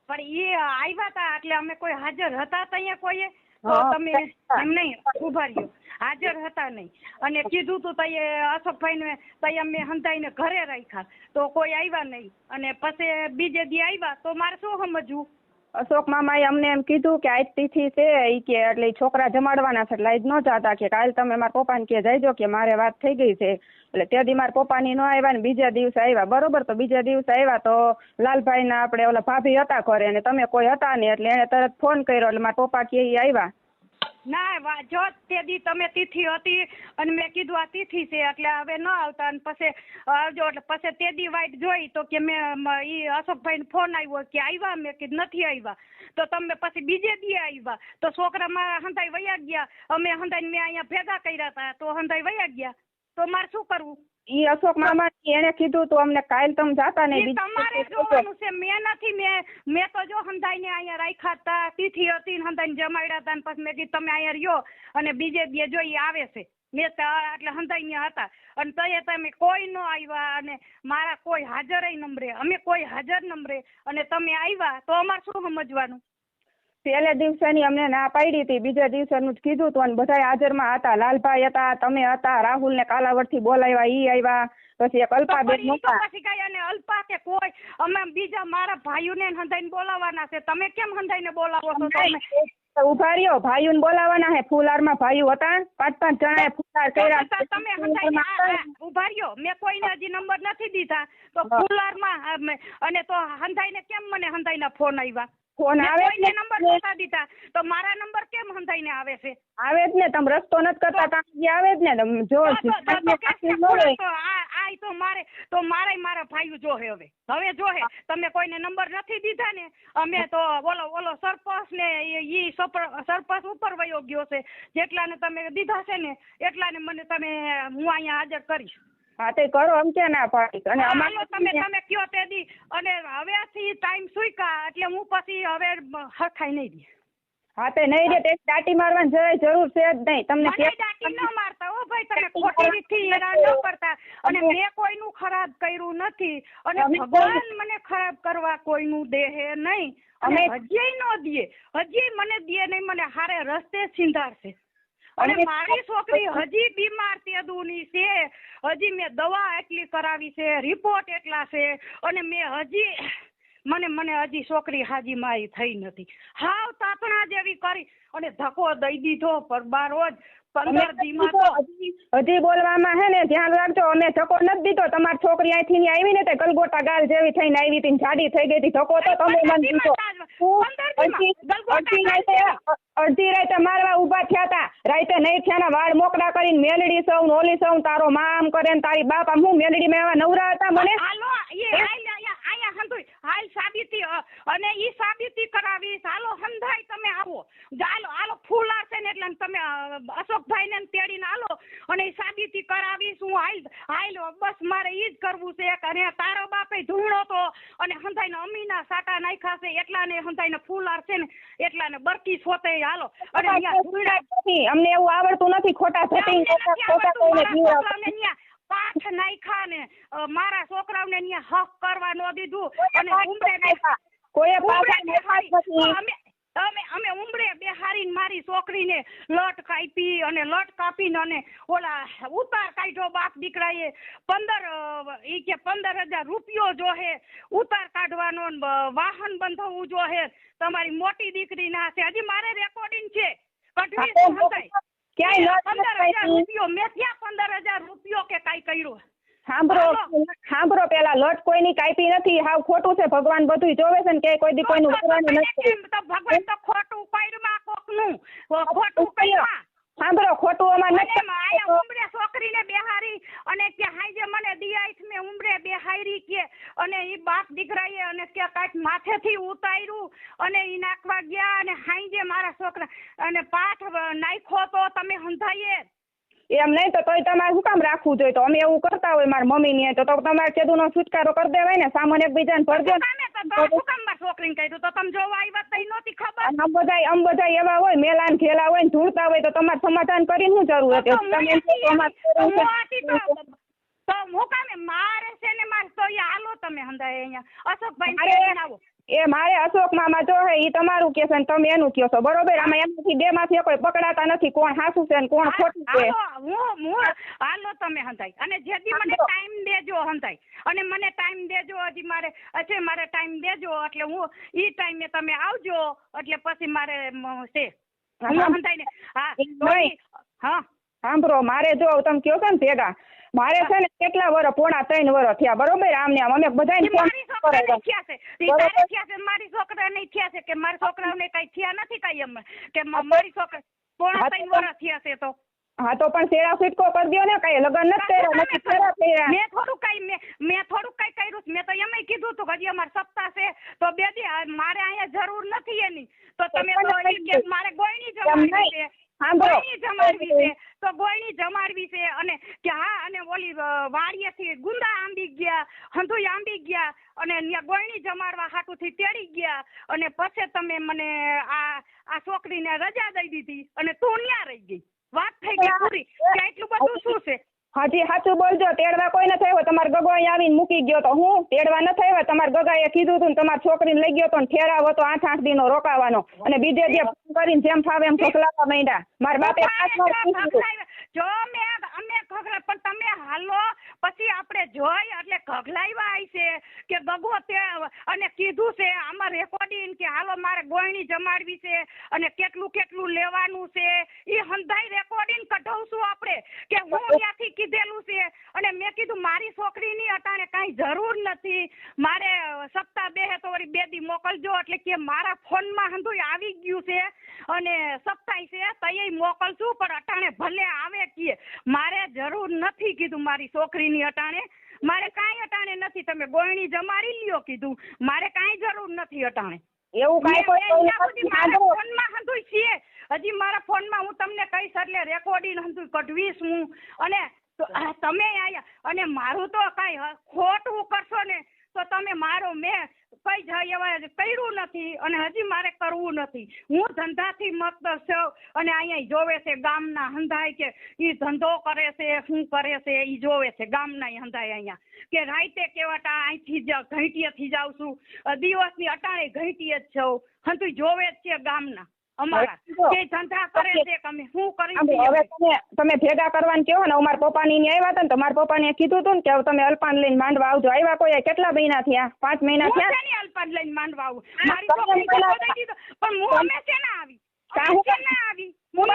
પણ એ આવ્યા હતા એટલે અમે કોઈ હાજર હતા અહીંયા કોઈએ? તો તમે એમ નહીં ઉભા રહ્યો, હાજર હતા નહીં અને કીધું તું તઈએ અશોકભાઈ ને તઈ અમે હંધાઈને ઘરે રાખ્યા તો કોઈ આવ્યા નહીં અને પછી બીજે દી આવ્યા તો મારે શું સમજવું? અશોક મામાએ અમને એમ કીધું કે આજ તિથિ છે ઈ કે એટલે ઈ છોકરા જમાડવાના છે એટલે આજ ન જાતા, કે કાલ તમે મારા પપ્પાને કે જઈજો કે મારે વાત થઈ ગઈ છે। એટલે તે દી મારા પપ્પાની ન આવ્યા ને બીજા દિવસે આવ્યા, બરોબર? તો બીજા દિવસે આવ્યા તો લાલભાઈના આપણે ઓલા ભાભી હતા ઘરે અને તમે કોઈ હતા નહીં એટલે એને તરત ફોન કર્યો એટલે મારા પપ્પા કે ઈ આવ્યા। ના જો તે દી તમે તિથિ હતી અને મેં કીધું આ તિથિ છે એટલે હવે ન આવતા અને પછી આવજો એટલે પછી તે દી વાઈટ જોઈ તો કે મેં ઈ અશોકભાઈ ફોન આવ્યો કે આવ્યા, મેં કીધું નથી આવ્યા તો તમે પછી બીજે દી આવ્યા તો છોકરા મારા હંધાઈ વયા ગયા, અમે હંધાઈ મેં અહીંયા ભેગા કર્યા હતા તો હંધાઈ વયા ગયા તો મારે શું કરવું? ઈ અશોક મામા એને કીધું તો અમને કાલ તમે જાતા નહીં, તમારે જોવાનું છે, મેં નથી, મેં તો જો હંધાઈ ને અહીંયા રાખ્યા હતા, તિથિ હતી ને હંધાઈ જમાડ્યા હતા ને પછી મેં કીધું તમે અહીંયા રહ્યો અને બીજે દી જો ઈ આવે છે મેં એટલે હંધાઈ ને હતા અને તયે તમે કોઈ ન આવ્યા અને મારા કોઈ હાજર નંબરે, અમે કોઈ હાજર નંબરે અને તમે આવ્યા તો અમારે શું સમજવાનું? પહેલે દિવસેની અમને ના પાડી હતી, બીજા દિવસેનું જ કીધું હતું અને બધા હાજરમાં હતા, લાલભાઈ હતા, તમે હતા, રાહુલ ને કાલાવડથી બોલાવ્યા ઈ આવ્યા, પછી એક અલ્પાબેન નહોતા। પછી કઈ અને અલ્પા કે કોઈ અમે બીજા મારા ભાઈઓને હંધાઈને બોલાવવાના છે, તમે કેમ હંધાઈને બોલાવો છો? તમે ઉભા રહ્યો, ભાઈઓને બોલાવાના હે. ફૂલહારમાં ભાઈઓ હતા 5-5 જણાએ ફૂલહાર કર્યા. તો તમે હંધાઈને ઉભા રહ્યો, મેં કોઈને હજી નંબર નથી દીધા. તો ફૂલહારમાં અને તો હંધાઈને કેમ મને હંધાઈના ફોન આવ્યા? ફોન આવે કોઈને નંબર નતા દીધા તો મારા નંબર કેમ હંધાઈને આવે છે? આવે જ ને, તમે રસ્તો નથી કરતા ત્યાં આવે જ ને. તમે જો તો મારે મારા ભાઈઓ જોહે. હવે જોહે તમે કોઈને નંબર નથી દીધા ને. અમે તો ઓલો સરપંચ ને ઈ સરપંચ ઉપર વયો ગયો છે. જેટલાને તમે દીધા છે ને એટલાને મને તમે હું અહીંયા હાજર કરીશ. હા તે કરો, એમ કે ના પાડી. અને અમારો તમે કયો તે દી. અને હવેથી ટાઈમ સુઈકા એટલે હું પછી હવે હરખાઈ નહીં દે. હા તે નહીં દે, દાટી મારવાની જરાય જરૂર છે જ નહીં. તમને દાટી ન મારતા હો ભાઈ, તમે ખોટી રીતથી હેરાન ન કરતા. અને મેં કોઈનું ખરાબ કર્યું નથી અને ભગવાન મને ખરાબ કરવા કોઈનું દેહે નહીં. અમે હજી ન દે, હજી મને દે નહીં, મને હારે રસ્તે સિંધારશે. અને મારી છોકરી હજી બીમાર તેદુની છે. હજી મેં દવા એટલી કરાવી છે, રિપોર્ટ એટલા છે. અને મેં હજી મને હજી છોકરી હાજી મારી થઈ નથી. હાવ તાતણા જેવી કરી અને ધક્કો દઈ દીધો. પરબાર રોજ 15 દીમાં તો હજી બોલવામાં હે ને ધ્યાન રાખજો. અમે ધક્કો નથી દીધો. તમારી છોકરી અહીંથી આવી ને તે ગલગોટા ગાલ જેવી થઈને આવી હતી, જાડી થઈ ગઈ હતી. ધક્કો તો તમે મને દીધો. અડધી રાતે મારવા ઉભા થયા હતા. રાતે નહીં થયા, વાળ મોકળા કરીને મેલડી સૌ ઓલી સૌ તારો માં આમ કરે ને તારી બાપ આમ. હું મેલડી માં એવા નવરા હતા મને. હાલ સાબિતી અને ઈ સાબિતી કરાવી. હાલો હંધાઈ તમે આવો. હાલો ફૂલહાર છે ને એટલે તમે અશોકભાઈ ને તેડીને હાલો અને ઈ સાબિતી કરાવી. શું હાલ બસ મારે ઈ જ કરવું છે. અને તારો બાપે ધૂણો તો અને હંધાઈને અમીના સાટા નાખ્યા છે એટલાને હંધાઈને ફૂલહાર છે ને એટલાને બરકી છોતે. હાલો અને અમને એવું આવડતું નથી. ખોટા સેટિંગ પાઠ નાખ્યા ને મારા છોકરાઓને હક કરવા ન દીધું. અને અમે ઉમરે બેહારીને મારી છોકરીને લટ કાપી અને લટ કાપીને અને ઓલા ઉતાર કાઢ્યો. બાપ દીકરાએ 15,000 રૂપિયો જોહે ઉતાર કાઢવાનો. વાહન બંધાવવું જોહે. તમારી મોટી દીકરી ના છે. હજી મારે રેકોર્ડિંગ છે. કઢવી ક્યાંય 15,000 રૂપિયો મેં ત્યાં 15,000 રૂપિયો કે કઈ કર્યું. સાંભળો પેલા લટ કોઈની કાપી નથી. હાવ ખોટું છે. ભગવાન બધું જોવે છે ને કે કોઈ દી કોઈનું કરવાનું નથી. ભગવાન તો ખોટું કર્યું કોકનું ખોટું કર્યું. સાંભળો ખોટું અમાર નથી. ઉમરે છોકરીને બેહારી અને કે હાઈજે મને દિયાઈ મેં ઉમરે બેહારી કે અને ઈ બાપ દીકરાએ અને કે કાંઈક માથેથી ઉતાર્યું અને ઈ નાખવા ગયા અને હાઈજે મારા છોકરા અને પાઠ નાખ્યો તો તમે હંધાઈએ. એમ નહીં તો તોય તમારે શું કામ રાખવું જોઈએ? તો અમે એવું કરતા હોય મારા મમ્મી ની તો તમારે કેદુનો છુટકારો કરી દેવાય ને. સામાન એકબીજાને ભરજો. છોકરીને કહ્યું તો તમે જોવા આવ્યા તઈ નહોતી ખબર. આમ બધા એવા હોય મેલાન ખેલા હોય ને ધૂળતા હોય તો તમારે સમાધાન કરીને શું જરૂર હતી? તો મુકામે મારે છે ને મારે તો હાલો તમે હંધાય અહીંયા અશોકભાઈ આવો. એ મારે અશોક મામા જો હે ઈ તમારું કે છે ને તમે એનું કહો છો બરોબર. આમાં એમાંથી બે માંથી કોઈ પકડાતા નથી. કોણ સાચું છે ને કોણ ખોટું છે. હાલો તમે હંધાઈ અને જેથી મને ટાઈમ દેજો હંધાઈ અને મને ટાઈમ દેજો. હજી મારે ટાઈમ દેજો એટલે હું ઈ ટાઈમે તમે આવજો એટલે પછી મારે છે હંધાઈને. હા સાંભળો મારે જો તમે કયો છો ને ભેગા મારે છે ને કેટલા વર્ષ 3.5 વર્ષ થયા બરોબર. આમને આમ અમે બધા મારી છોકરા નહીં થયા છે કે મારા છોકરાઓને કઈ થયા નથી કઈ એમ કે મારી છોકરા 3.5 વર્ષ થયા છે. તો હા તો પણ શેરા ફીટકો કરી દો ને. કઈ લગન નથી કર્યા. મેં થોડું કઈ કર્યું. મેં તો એમ કીધું હતું હજી અમારે સપ્તાહ છે તો 2 દી મારે અહીંયા જરૂર નથી એની. તો તમે મારે ગોયણી જમાડવી છે. ગોયણી જમાડવી છે અને કે હા અને ઓલી વાડીએથી ગુંદા આંબી ગયા હંધુઈ આંબી ગયા અને ગોયણી જમાડવા હાટુથી તેડી ગયા અને પછી તમે મને આ છોકરીને રજા દઈ દીધી અને તું ન્યા રહી ગઈ. વાત થઈ ગઈ પૂરી. એટલું બધું શું છે? હાજી સાચું બોલજો. તેડવા કોઈ ન થયો. તમારે ગગો આવીને મૂકી ગયો તો હું તેડવા ન થયો. તમારે ગગાએ કીધું હતું તમારી છોકરીને લઈ ગયો તો ઠેરાવો તો 8 દી નો રોકાવાનો અને બીજે જે કરીને જેમ ફાવે એમ ઠોકલાવા માંડ્યા. મારા બાપે જો અમે તમે ઘગલા પણ તમે હાલો પછી આપણે જોઈ એટલે ઘગલાવ્યા છે કે ગગો તે અને કીધું છે આમાં રેકોર્ડિંગ કે હાલો મારે ગોયણી જમાડવી છે અને કેટલું લેવાનું છે એ હંધાઈ રેકોર્ડિંગ કઢાવશું આપણે કે હું ત્યાંથી કીધેલું છે અને મેં કીધું મારી છોકરીની અટાણે કાંઈ જરૂર નથી મારે સપ્તાહ બે તો વળી 2 દી મોકલજો એટલે કે મારા ફોનમાં હંધુય આવી ગયું છે અને સપ્તાહ છે તઈ મોકલશું પણ અટાણે ભલે આવે કે મારે જરૂર નથી કીધું મારી છોકરીની અટાણે મારે કાંઈ અટાણે નથી તમે ગોયણી જમાડી લ્યો કીધું મારે કાંઈ જરૂર નથી અટાણે એવું કાંઈ ફોનમાં હંધુય છે હજી મારા ફોનમાં હું તમને કહીશ એટલે રેકોર્ડિંગ હંધુય કઢવીશ હું અને તમે આયા અને મારું તો કાંઈ ખોટું કરશો ને તો તમે મારો મેં કઈ એવા કર્યું નથી અને હજી મારે કરવું નથી હું ધંધાથી મત છું અને અહીંયા જોવે છે ગામના હંધાય કે ઈ ધંધો કરે છે શું કરે છે ઈ જોવે છે ગામના હંધાય અહીંયા કે રાઈતે કેવાટા અહીંથી ઘંટીએથી જાઉં છું દિવસની અટાણે ઘંટીએ જ છું હંધુય જોવે જ છે ગામના અમારા કે ધંધા કરે છે કે અમે શું કરી હવે તમે ભેગા કરવાનું કહો ને અમારા પપ્પાની ને આવ્યા હતા ને તમારા પપ્પાને કીધું હતું ને કે તમે અલ્પાન લઈને માંડવા આવજો આવ્યા કોઈ કેટલા મહિના થયા 5 મહિના થયા અલ્પાન લઈને માંડવા આવું મારી છોકરી પણ હું અમે છે ને આવી હું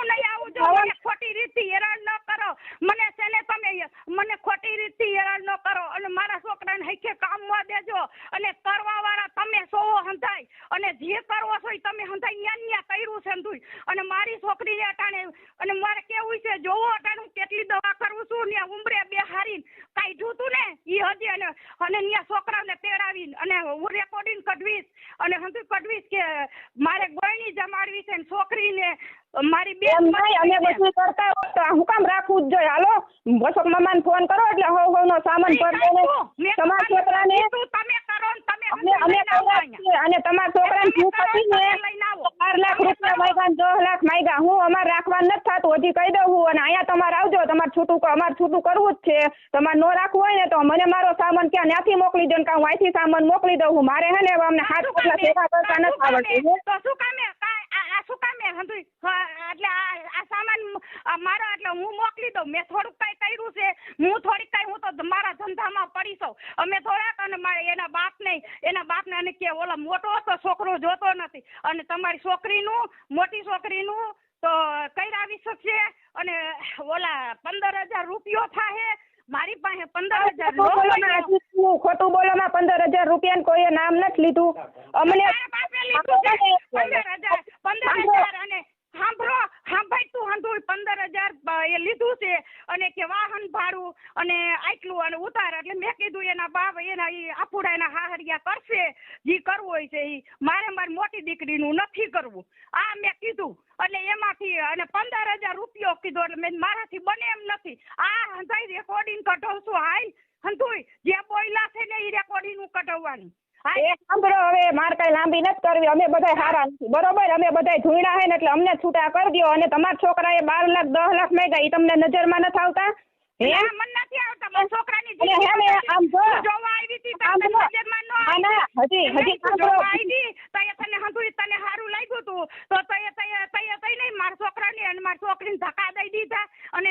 નહીં આવું જો મને ખોટી રીતથી હેરાન ન કરો મને છે ને તમે મને ખોટી રીતથી હેરાન ન કરો અને મારા છોકરાને હૈખે કામમાં દેજો અને કરવા વાળા તમે સોવો હંધાય અને જે કરવો છો તમે હંધાય ન્યા કર્યું છે હંધુય અને મારી છોકરીને અટાણે અને મારે કેવું છે જોવો અટાણે કેટલી દવા કરું છું ને ઉંમરે બેહારીને કાઢ્યું તું ને એ હજી અને ન્યા છોકરાને તેડાવીને અને હું રેકોર્ડિંગ કઢવીશ અને હંધુય કઢવીશ કે મારે ગોયણી જમાડવી છે ને છોકરીને મારી બેન અમે બધું કરતા હોય હું કામ રાખવું જ જોઈએ હાલો વસક મામાને ફોન કરો એટલે હો નો સામાન પર તમારા છોકરાને તમે કરો ને તમે અને તમારા છોકરાને ને 4 લાખ રૂપિયા માંગ્યા 10 લાખ માંગ્યા હું અમારે રાખવાનું નથી થતું હજી કહી દઉં હું અને અહીંયા તમારે આવજો અમારે છૂટું કરવું જ છે તમારે નો રાખવું હોય ને તો મને મારો સામાન ક્યાં ત્યાંથી મોકલી દો ને કાં હું અહીંથી સામાન મોકલી દઉં હું મારે હે ને અમને 7 પગલા ભેગા કરતા નથી આવડતું તો શું કામે શું કામે હંધુય એટલે આ સામાન મારો એટલે હું મોકલી દઉં મેં થોડુંક કઈ કર્યું છે હું થોડીક કઈ હું તો મારા ધંધામાં પડી છું અમે થોડાક અને મારે એના બાપને અને કે ઓલા મોટો તો છોકરો જોતો નથી અને તમારી મોટી છોકરીનું તો કઈ શકશે અને ઓલા 15,000 રૂપિયો થાય મારી પાસે 15,000 ખોટું બોલોમાં 15,000 રૂપિયા કોઈએ નામ નથી લીધું અમને 15,000 અને સાંભળ તું હંધુય 15,000 એ લીધું છે અને કે વાહન ભાડું અને આટલું અને ઉતાર એટલે મેં કીધું એના બાપ એના આફુડા એના હાહરિયા કરશે જે કરવું હોય છે એ મારી મોટી દીકરીનું નથી કરવું આ મેં કીધું એટલે એમાંથી અને 15,000 રૂપિયો કીધો એટલે મેં મારાથી બને એમ નથી આ હંધાઈ રેકોર્ડિંગ કઢાવશું હાલ હંધુય જે બોયલા છે ને એ રેકોર્ડિંગ કઢાવવાનું સાંભળો હવે મારે કઈ લાંબી નથી કરવી અમે બધા સારા નથી બરોબર અમે બધા ધૂણા હે ને એટલે અમને છૂટા કરી દો અને તમારા છોકરાએ 12 લાખ 10 લાખ માંગ્યા એ તમને નજરમાં નથી આવતા મને નથી આવતા મારા છોકરાની આમ જો જોવા આવી હતી તમને નજરમાં ન આવી હજી જોવા આવી તને હંધુય તને સારું લાગ્યું તું તો તઈ નહીં મારા છોકરાને અને મારી છોકરીને ધક્કા દઈ દીધા અને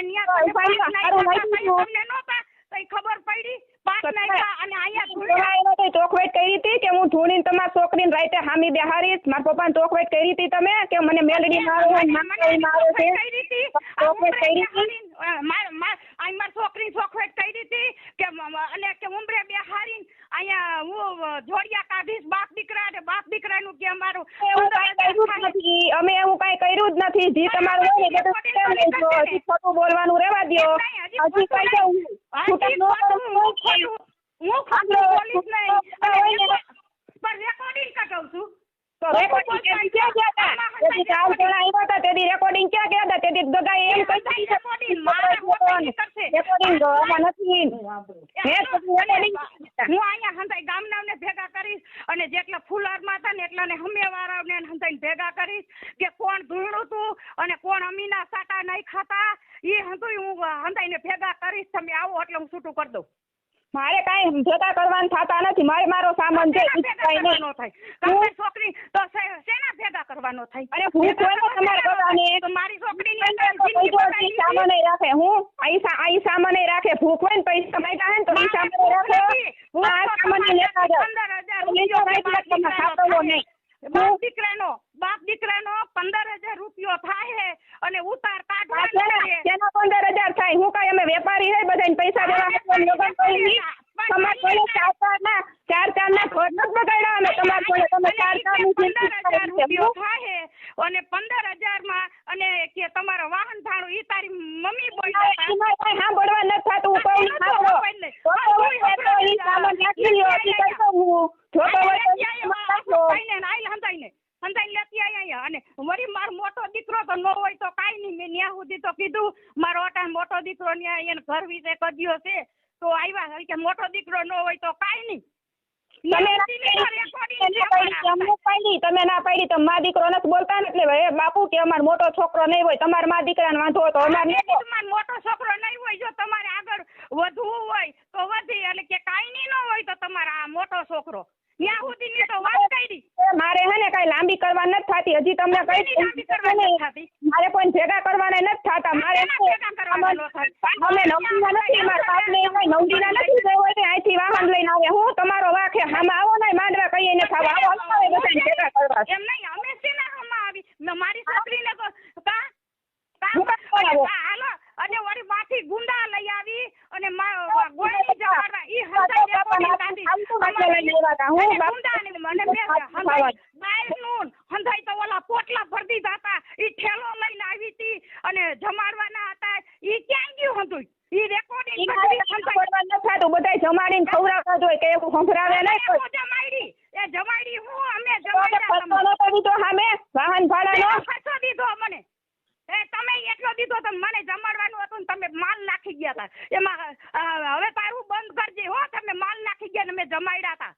તમને નહોતા તઈ ખબર પડી અને અહીંયા ચોખવટ કરી હતી કે હું ધૂણીને તમારા છોકરીને રાતે હામી બેહારીશ મારા પપ્પાને ચોખવટ કરી હતી તમે કે મને મેલડી મારી છોકરી ચોખવટ કરી હતી કે અને કે ઉંમરે બેહારીને અહીંયા હું જોડિયા કાઢીશ બાપ દીકરાનું કે અમારું અમે એવું કઈ કર્યું જ નથી જે તમારું ખોટું બોલવાનું રહેવા દો હજી કઈ હું ખોટું બોલીશ નહીં પણ રેકોર્ડિંગ કઢાવું છું રેકોર્ડિંગ ક્યાં ગયા હતા 4 જણા આવ્યા હતા તેથી રેકોર્ડિંગ ક્યાં ગયા હતા તેથી બધા એમ કહી રેકોર્ડિંગ નથી હું અહીંયા હંધાઈ ગામનાને ભેગા કરીશ અને જેટલા ફૂલારમાં હતા ને એટલાને હમેવાળાને હંધાઈને ભેગા કરીશ કે કોણ ધૂણું તું અને કોણ અમીના સાટા નહીં ખાતા એ હંધુય હું હંધાઈને ભેગા કરીશ તમે આવો એટલે હું છૂટું કરી દઉં મારે કાંઈ ભેગા કરવાનું થતા નથી. મારે મારો સામાન છે બીજું કાંઈ નહીં. કરવાનો થાય તમારી છોકરી તો શેના ભેગા કરવાનો થાય? અરે ભૂખ હોય ને તમારે બધાને તો મારી છોકરીની સામાન રાખે. હું આ સામાન રાખે. ભૂખ હોય ને પૈસા માંગ્યા હે ને તો ઈ સામાન રાખે. હું આ સામાન લેતા જાઉં. 15,000 બાપ દીકરાનો 15,000 રૂપિયો થાય અને ઉતાર કાઢવાનો છે. તેનો 15,000 થાય. હું કઈ અમે વેપારી હે બધાને પૈસા દેવા તમારે ચાર ના ઘર નથી બગાડ્યા અમે તમારે જોડે. તમે 15,000 રૂપિયો થાય અને 15,000 માં અને કે તમારો વાહન ભાડું ઈ તારી મમ્મી બોલ્યા સાંભળવા નથી થતું. અને વળી મારો મોટો દીકરો તો ન હોય તો કાઈ નહીં. મેં ન્યા સુધી તો કીધું મારો અટાણ મોટો દીકરો ન્યા એને ઘર વિશે કદ્યો છે તો આવ્યા કે મોટો દીકરો ન હોય તો કાઈ નહીં. તમે ના પાડી તો મા દીકરો નથી બોલતા ને એટલે હે બાપુ કે અમારો મોટો છોકરો નહીં હોય. તમારા મા દીકરાને વાંધો હોય તો અમારે મોટો છોકરો નહીં હોય. જો તમારે આગળ વધવું હોય તો વધી એટલે કે કાઈ નહીં ન હોય તો તમારા આ મોટો છોકરો ત્યાં સુધીની તો વાત કરી. મારે હે ને કઈ લાંબી કરવા નથી થતી. હજી તમને કઈ મારે કોઈ ભેગા કરવાના નથી થતા. મારે અમે નવડીના નથી. મારા બાપને નવડીના નથી હોય ને અહીંથી વાહન લઈને આવે. હું તમારો વાંખે આમાં આવો ને માંડવા કહીએ ને ખાવા આવો ભેગા કરવા. એમ નહીં અમે સિનારોમાં આવી મારી છોકરીને તો હાલો અને વળી માથી ગુંડા લઈ આવી અને ગોળી જવાડવા ઈ હંધાઈ તો ઓલા પોટલા ભરતી હતા. ઈ ઠેલો લઈને આવી હતી અને જમાડવાના હતા. ઈ ક્યાં ગયું હતું? ઈ રેકોર્ડિંગ બધા જમાડીને ખવડાવતા જ હોય કે એવું સંભળાવે નહીં. એ જમાડી હું અમે જમાડ્યા સામે વાહન ભાડાનો ખર્ચો દીધો મને. તમે એટલો દીધો તો મને જમાડવાનું હતું ને તમે માલ નાખી ગયા હતા એમાં. હવે તારું બંધ કરજે હો. તમે માલ નાખી ગયા ને મેં જમાડ્યા હતા.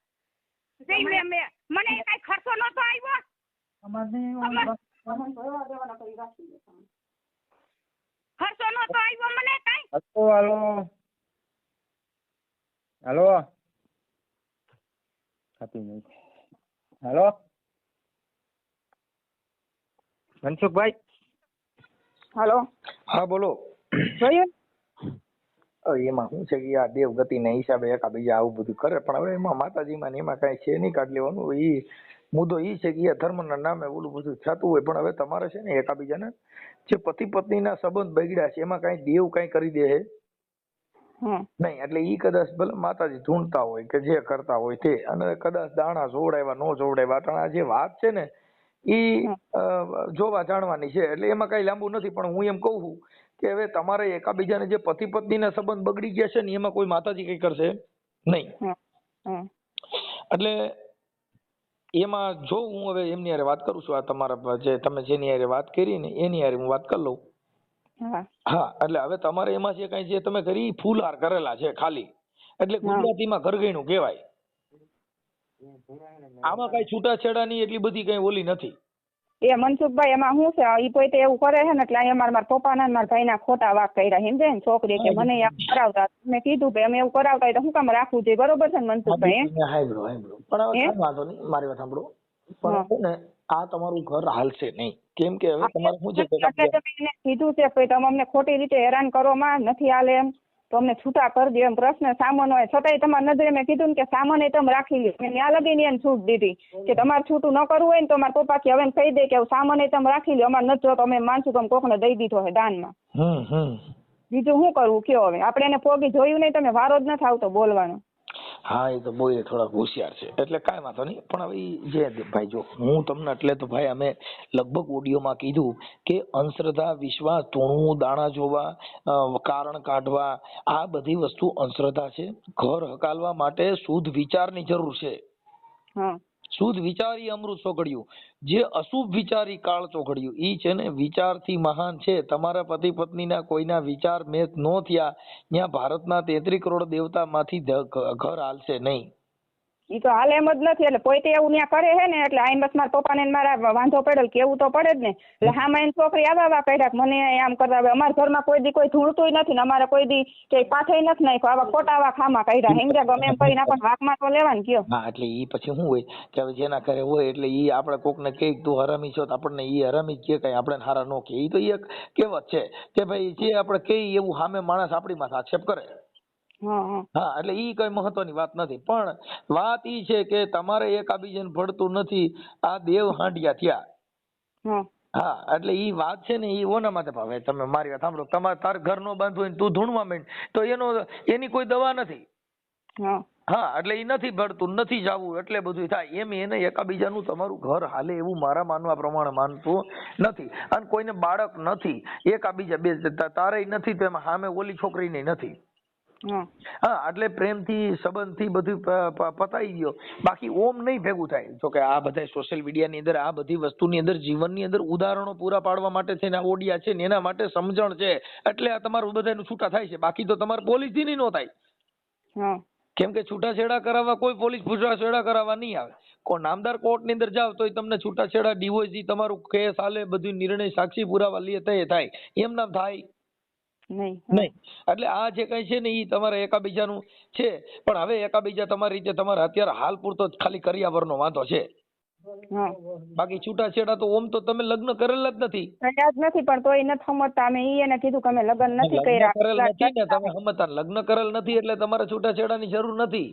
મને કઈ ખર્ચો નતો આવ્યો. ખર્ચો નતો આવ્યો મને કઈ. હાલો હાલો હાલો મનસુખભાઈ. હાલો હા બોલો. જોયું એમાં શું છે કે આ દેવગતિના હિસાબે એકાબીજા આવું બધું કરે પણ હવે એમાં માતાજીમાં ને એમાં કઈ છે નહીં કાઢી લેવાનું. એ મુદ્દો એ છે કે ધર્મના નામે ઓલું બધું થતું હોય પણ હવે તમારે છે ને એકાબીજાને જે પતિ પત્નીના સંબંધ બગડ્યા છે એમાં કઈ દેવ કઈ કરી દે છે નહીં. એટલે ઈ કદાચ ભલે માતાજી ઢૂંઢતા હોય કે જે કરતા હોય તે અને કદાચ દાણા જોવડાવ્યા ન જોવડાવ્યા પણ આ જે વાત છે ને ઈ જોવા જાણવાની છે. એટલે એમાં કઈ લાંબુ નથી પણ હું એમ કહું છું કે હવે તમારે એકાબીજાને જે પતિ પત્નીના સંબંધ બગડી ગયા છે ને એમાં કોઈ માતાજી કઈ કરશે નહીં. એટલે એમાં જો હું હવે એમની હારે વાત કરું છું આ તમારા જે તમે જેની હારે વાત કરી ને એની હારે હું વાત કરી લઉં. હા એટલે હવે તમારે એમાં જે કઈ જે તમે કરી ફૂલહાર કરેલા છે ખાલી એટલે ગુજરાતીમાં ઘરગયણું કહેવાય. આમાં કઈ છૂટાછેડાની એટલી બધી કઈ ઓલી નથી. એ મનસુખભાઈ એમાં શું છે ઈ પોતે એવું કરે છે ને એટલે અહીંયા મારા પપ્પાના મારા ભાઈના ખોટા વાક કર્યા સમજે ને છોકરી કે મને આમ કરાવતા. મેં કીધું કે અમે એવું કરાવતા હોય તો શું કામ રાખવું જોઈએ? બરોબર છે ને મનસુખભાઈ? પણ હવે વાંધો નહીં મારી વાત સાંભળો પણ ને આ તમારું ઘર હાલશે નહીં. કેમ કે હવે તમારે શું છે કીધું છે કે તમે અમને ખોટી રીતે હેરાન કરો માં નથી હાલે એમ તો અમને છૂટા કરી દો એમ. પ્રશ્ન સામાન હોય છતાંય તમારી નજરે મેં કીધું ને કે સામાન એ તમે રાખી લો. મેં ત્યાં લગીને એને છૂટ દીધી કે તમારે છૂટું ન કરવું હોય ને તો મારા પપ્પા કે હવે કહી દે કે સામાન એ તમે રાખી લો. અમારે નથી જોતો અમે માનશું કે કોકને દઈ દીધો છે દાનમાં. બીજું શું કરવું કયો? હવે આપણે એને પોગી જોયું નહીં. તમે વારો જ નથી આવતો બોલવાનો. હા એ તો બોય થોડાક હોશિયાર છે એટલે કાંઈ વાંધો નહીં. પણ હવે જે ભાઈ જો હું તમને એટલે તો ભાઈ અમે લગભગ ઓડિયોમાં કીધું કે અંધશ્રદ્ધા વિશ્વાસ ધૂણવું દાણા જોવા કારણ કાઢવા આ બધી વસ્તુ અંધશ્રદ્ધા છે. ઘર હકાલવા માટે શુદ્ધ વિચારની જરૂર છે. શુદ્ધ વિચારી અમૃત ચોઘડ્યું. જે અશુભ વિચારી કાળ ચોઘડ્યું. ઈ છે ને વિચારથી મહાન છે. તમારા પતિ પત્નીના કોઈના વિચાર મેચ નો થયા ત્યાં ભારતના 33 કરોડ દેવતામાંથી ઘર હાલશે નહીં. ઈ તો હાલે એમ જ નથી, એટલે પોતે એવું ત્યાં કરે છે ને, એટલે આઈ બસ મારા પપ્પાને મારા વાંધો પડેલ કેવું તો પડે જ ને. એટલે હામાં એની છોકરી આવા કાઢ્યા કે મને આમ કરતા. હવે અમારા ઘરમાં કોઈ દી કોઈ ધૂણતું નથી ને અમારે કોઈ દી કે પાથે નથી નાખ્યો, આવા ખોટા આવા ખામાં કાઢ્યા. હેંગ્યા ગમે એમ કરીને આપણને વાંકમાં તો લેવાનું કયો. હા એટલે ઈ પછી શું હોય કે હવે જેના ઘરે હોય એટલે ઈ આપણે કોકને કહે તું હરામી છો તો આપણને ઈ હરામી જ કે કઈ આપણે હારા નો કે. ઈ તો એક કહેવત છે કે ભાઈ જે આપણે કહીએ એવું સામે માણસ આપણી માથે આક્ષેપ કરે. હા એટલે ઈ કઈ મહત્વની વાત નથી, પણ વાત ઈ છે કે તમારે એકાબીજાને ભળતું નથી, આ દેવ હાંડિયા થયા. હા એટલે ઈ વાત છે ને ઈ ઓના માટે ભાવે. તમે મારી વાત સાંભળો, તમારે તાર ઘર નો બાંધવું હોય તું ધૂણવા માંડ તો એની કોઈ દવા નથી. હા એટલે ઈ નથી ભળતું, નથી જાવું એટલે બધું થાય. એમ એને એકાબીજાનું તમારું ઘર હાલે એવું મારા માનવા પ્રમાણે માનતું નથી. અને કોઈને બાળક નથી, એકાબીજા બે તારે નથી તો એમાં સામે ઓલી છોકરીને નથી. હા એટલે પ્રેમથી સંબંધથી બધું પતાઈ ગયો, બાકી ઓમ નહીં ભેગું થાય. જો કે આ બધા સોશિયલ મીડિયાની અંદર આ બધી વસ્તુની અંદર જીવનની અંદર ઉદાહરણો પૂરા પાડવા માટે છે ને આ ઓડિયા છે ને એના માટે સમજણ છે એટલે આ તમારું બધાનું છૂટા થાય છે. બાકી તો તમારે પોલીસથી નહીં નો થાય. કેમ કે છૂટાછેડા કરાવવા કોઈ પોલીસ છૂટાછેડા કરાવવા નહીં આવે. નામદાર કોર્ટ ની અંદર જાવ તો તમને છૂટાછેડા ડિવોર્સ તમારું કેસ હાલે બધું નિર્ણય સાક્ષી પુરાવા લે તો થાય, એમ નામ થાય નહીં. એટલે આ જે કઈ છે ને ઈ તમારે એકાબીજાનું છે, પણ હવે એકાબીજા તમારી રીતે તમારે અત્યારે હાલ પૂરતો ખાલી કરિયાવરનો વાંધો છે. બાકી છૂટાછેડા તો ઓમ તો તમે લગ્ન કરેલા જ નથી. કર્યા જ નથી, પણ તોય નથી સમજતા. અમે ઈ એને કીધું કે અમે લગ્ન નથી કર્યા. કરેલ નથી ને તમે સમજતા, લગ્ન કરેલ નથી એટલે તમારે છૂટાછેડાની જરૂર નથી.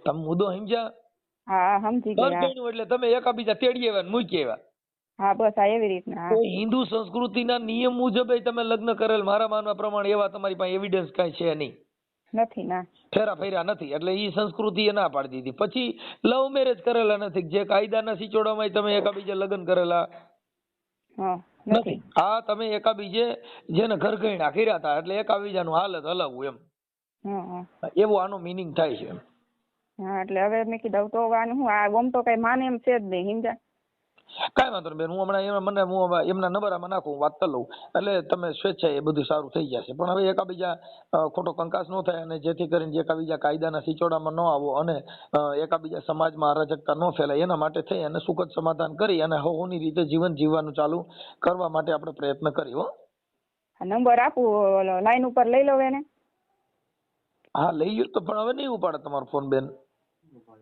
તમે મુદ્દો સમજ્યા? હા સમજી ગયા. એટલે તમે એકાબીજા તેડી આવ્યા મૂકી આવ્યા. હા બસ આ એવી રીતના. હિન્દુ સંસ્કૃતિના નિયમ મુજબ તમે લગ્ન કરેલ મારા માનવા પ્રમાણે એવા તમારી પાસે એવિડન્સ કઈ છે નહીં. નથી ના ફેરા ફેર્યા નથી એટલે ઈ સંસ્કૃતિ એ ના પાડી દીધી. પછી લવ મેરેજ કરેલા નથી, જે કાયદાના સિચોડામાં તમે એકાબીજે લગ્ન કરેલા નથી. આ તમે એકાબીજે જેને ઘર ગયણા કર્યા હતા એટલે એકાબીજાનું હાલત હલાવવું એમ, એવું આનો મિનિંગ થાય છે. હા એટલે હવે મેં કીધું તો હું આ ગમ તો કઈ માને એમ છે જ નહીં. સમજા કાંઈ વાંધો નહીં બેન, હું હમણાં હું એમના નંબર આમાં નાખું, વાત કરી લઉં એટલે તમે સ્વેચ્છાએ એ બધું સારું થઈ જશે. પણ હવે એકાબીજા ખોટો કંકાસ ન થાય અને જેથી કરીને એકાબીજા કાયદાના સિચોડામાં ન આવો અને એકાબીજા સમાજમાં અરાજકતા ન ફેલાય એના માટે થઈ અને સુખદ સમાધાન કરી અને હોની રીતે જીવન જીવવાનું ચાલુ કરવા માટે આપણે પ્રયત્ન કરીએ. નંબર આપું, લાઈન ઉપર લઈ લો એને. હા લઈ લ્યો તો, પણ હવે નહીં ઉપાડે તમારો ફોન બેન.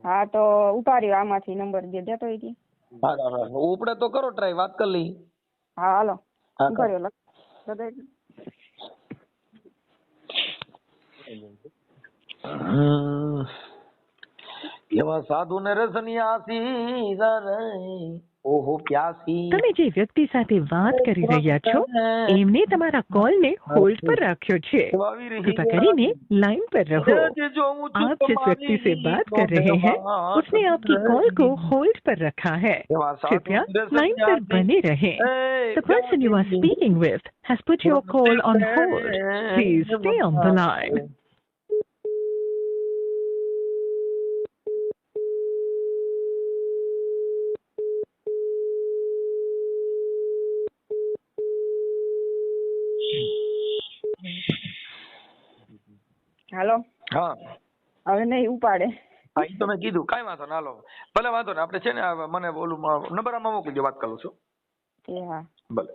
હા તો ઉપાડ્યો આમાંથી નંબર જે દેતો હોય. હા ઉપડે તો કરો ટ્રાય, વાત કરી લઈ. હા હાલો ઉપાડ્યો. એવા સાધુ ને રસનિયાસી ઓહો પ્યાસી. તમે જે વ્યક્તિ સાથે વાત કરી રહ્યા છો એમને તમારા કોલને હોલ્ડ પર રાખ્યો છે. કૃપા કરીને लाइन पर रहो. आप जिस व्यक्ति से बात कर रहे हैं उसने आपकी कॉल को होल्ड पर रखा है. कृपया लाइन पर बने रहें. The person you are speaking with has put your call on hold. Please stay on the line. હાલો. હા હવે નહીં ઉપાડે. હા ઈ તો મેં કીધું, કાંઈ વાંધો ના. હાલો ભલે વાંધો ને, આપણે છે ને મને ઓલું નંબર આમાં મોકલી દો, વાત કરું છું. હા ભલે.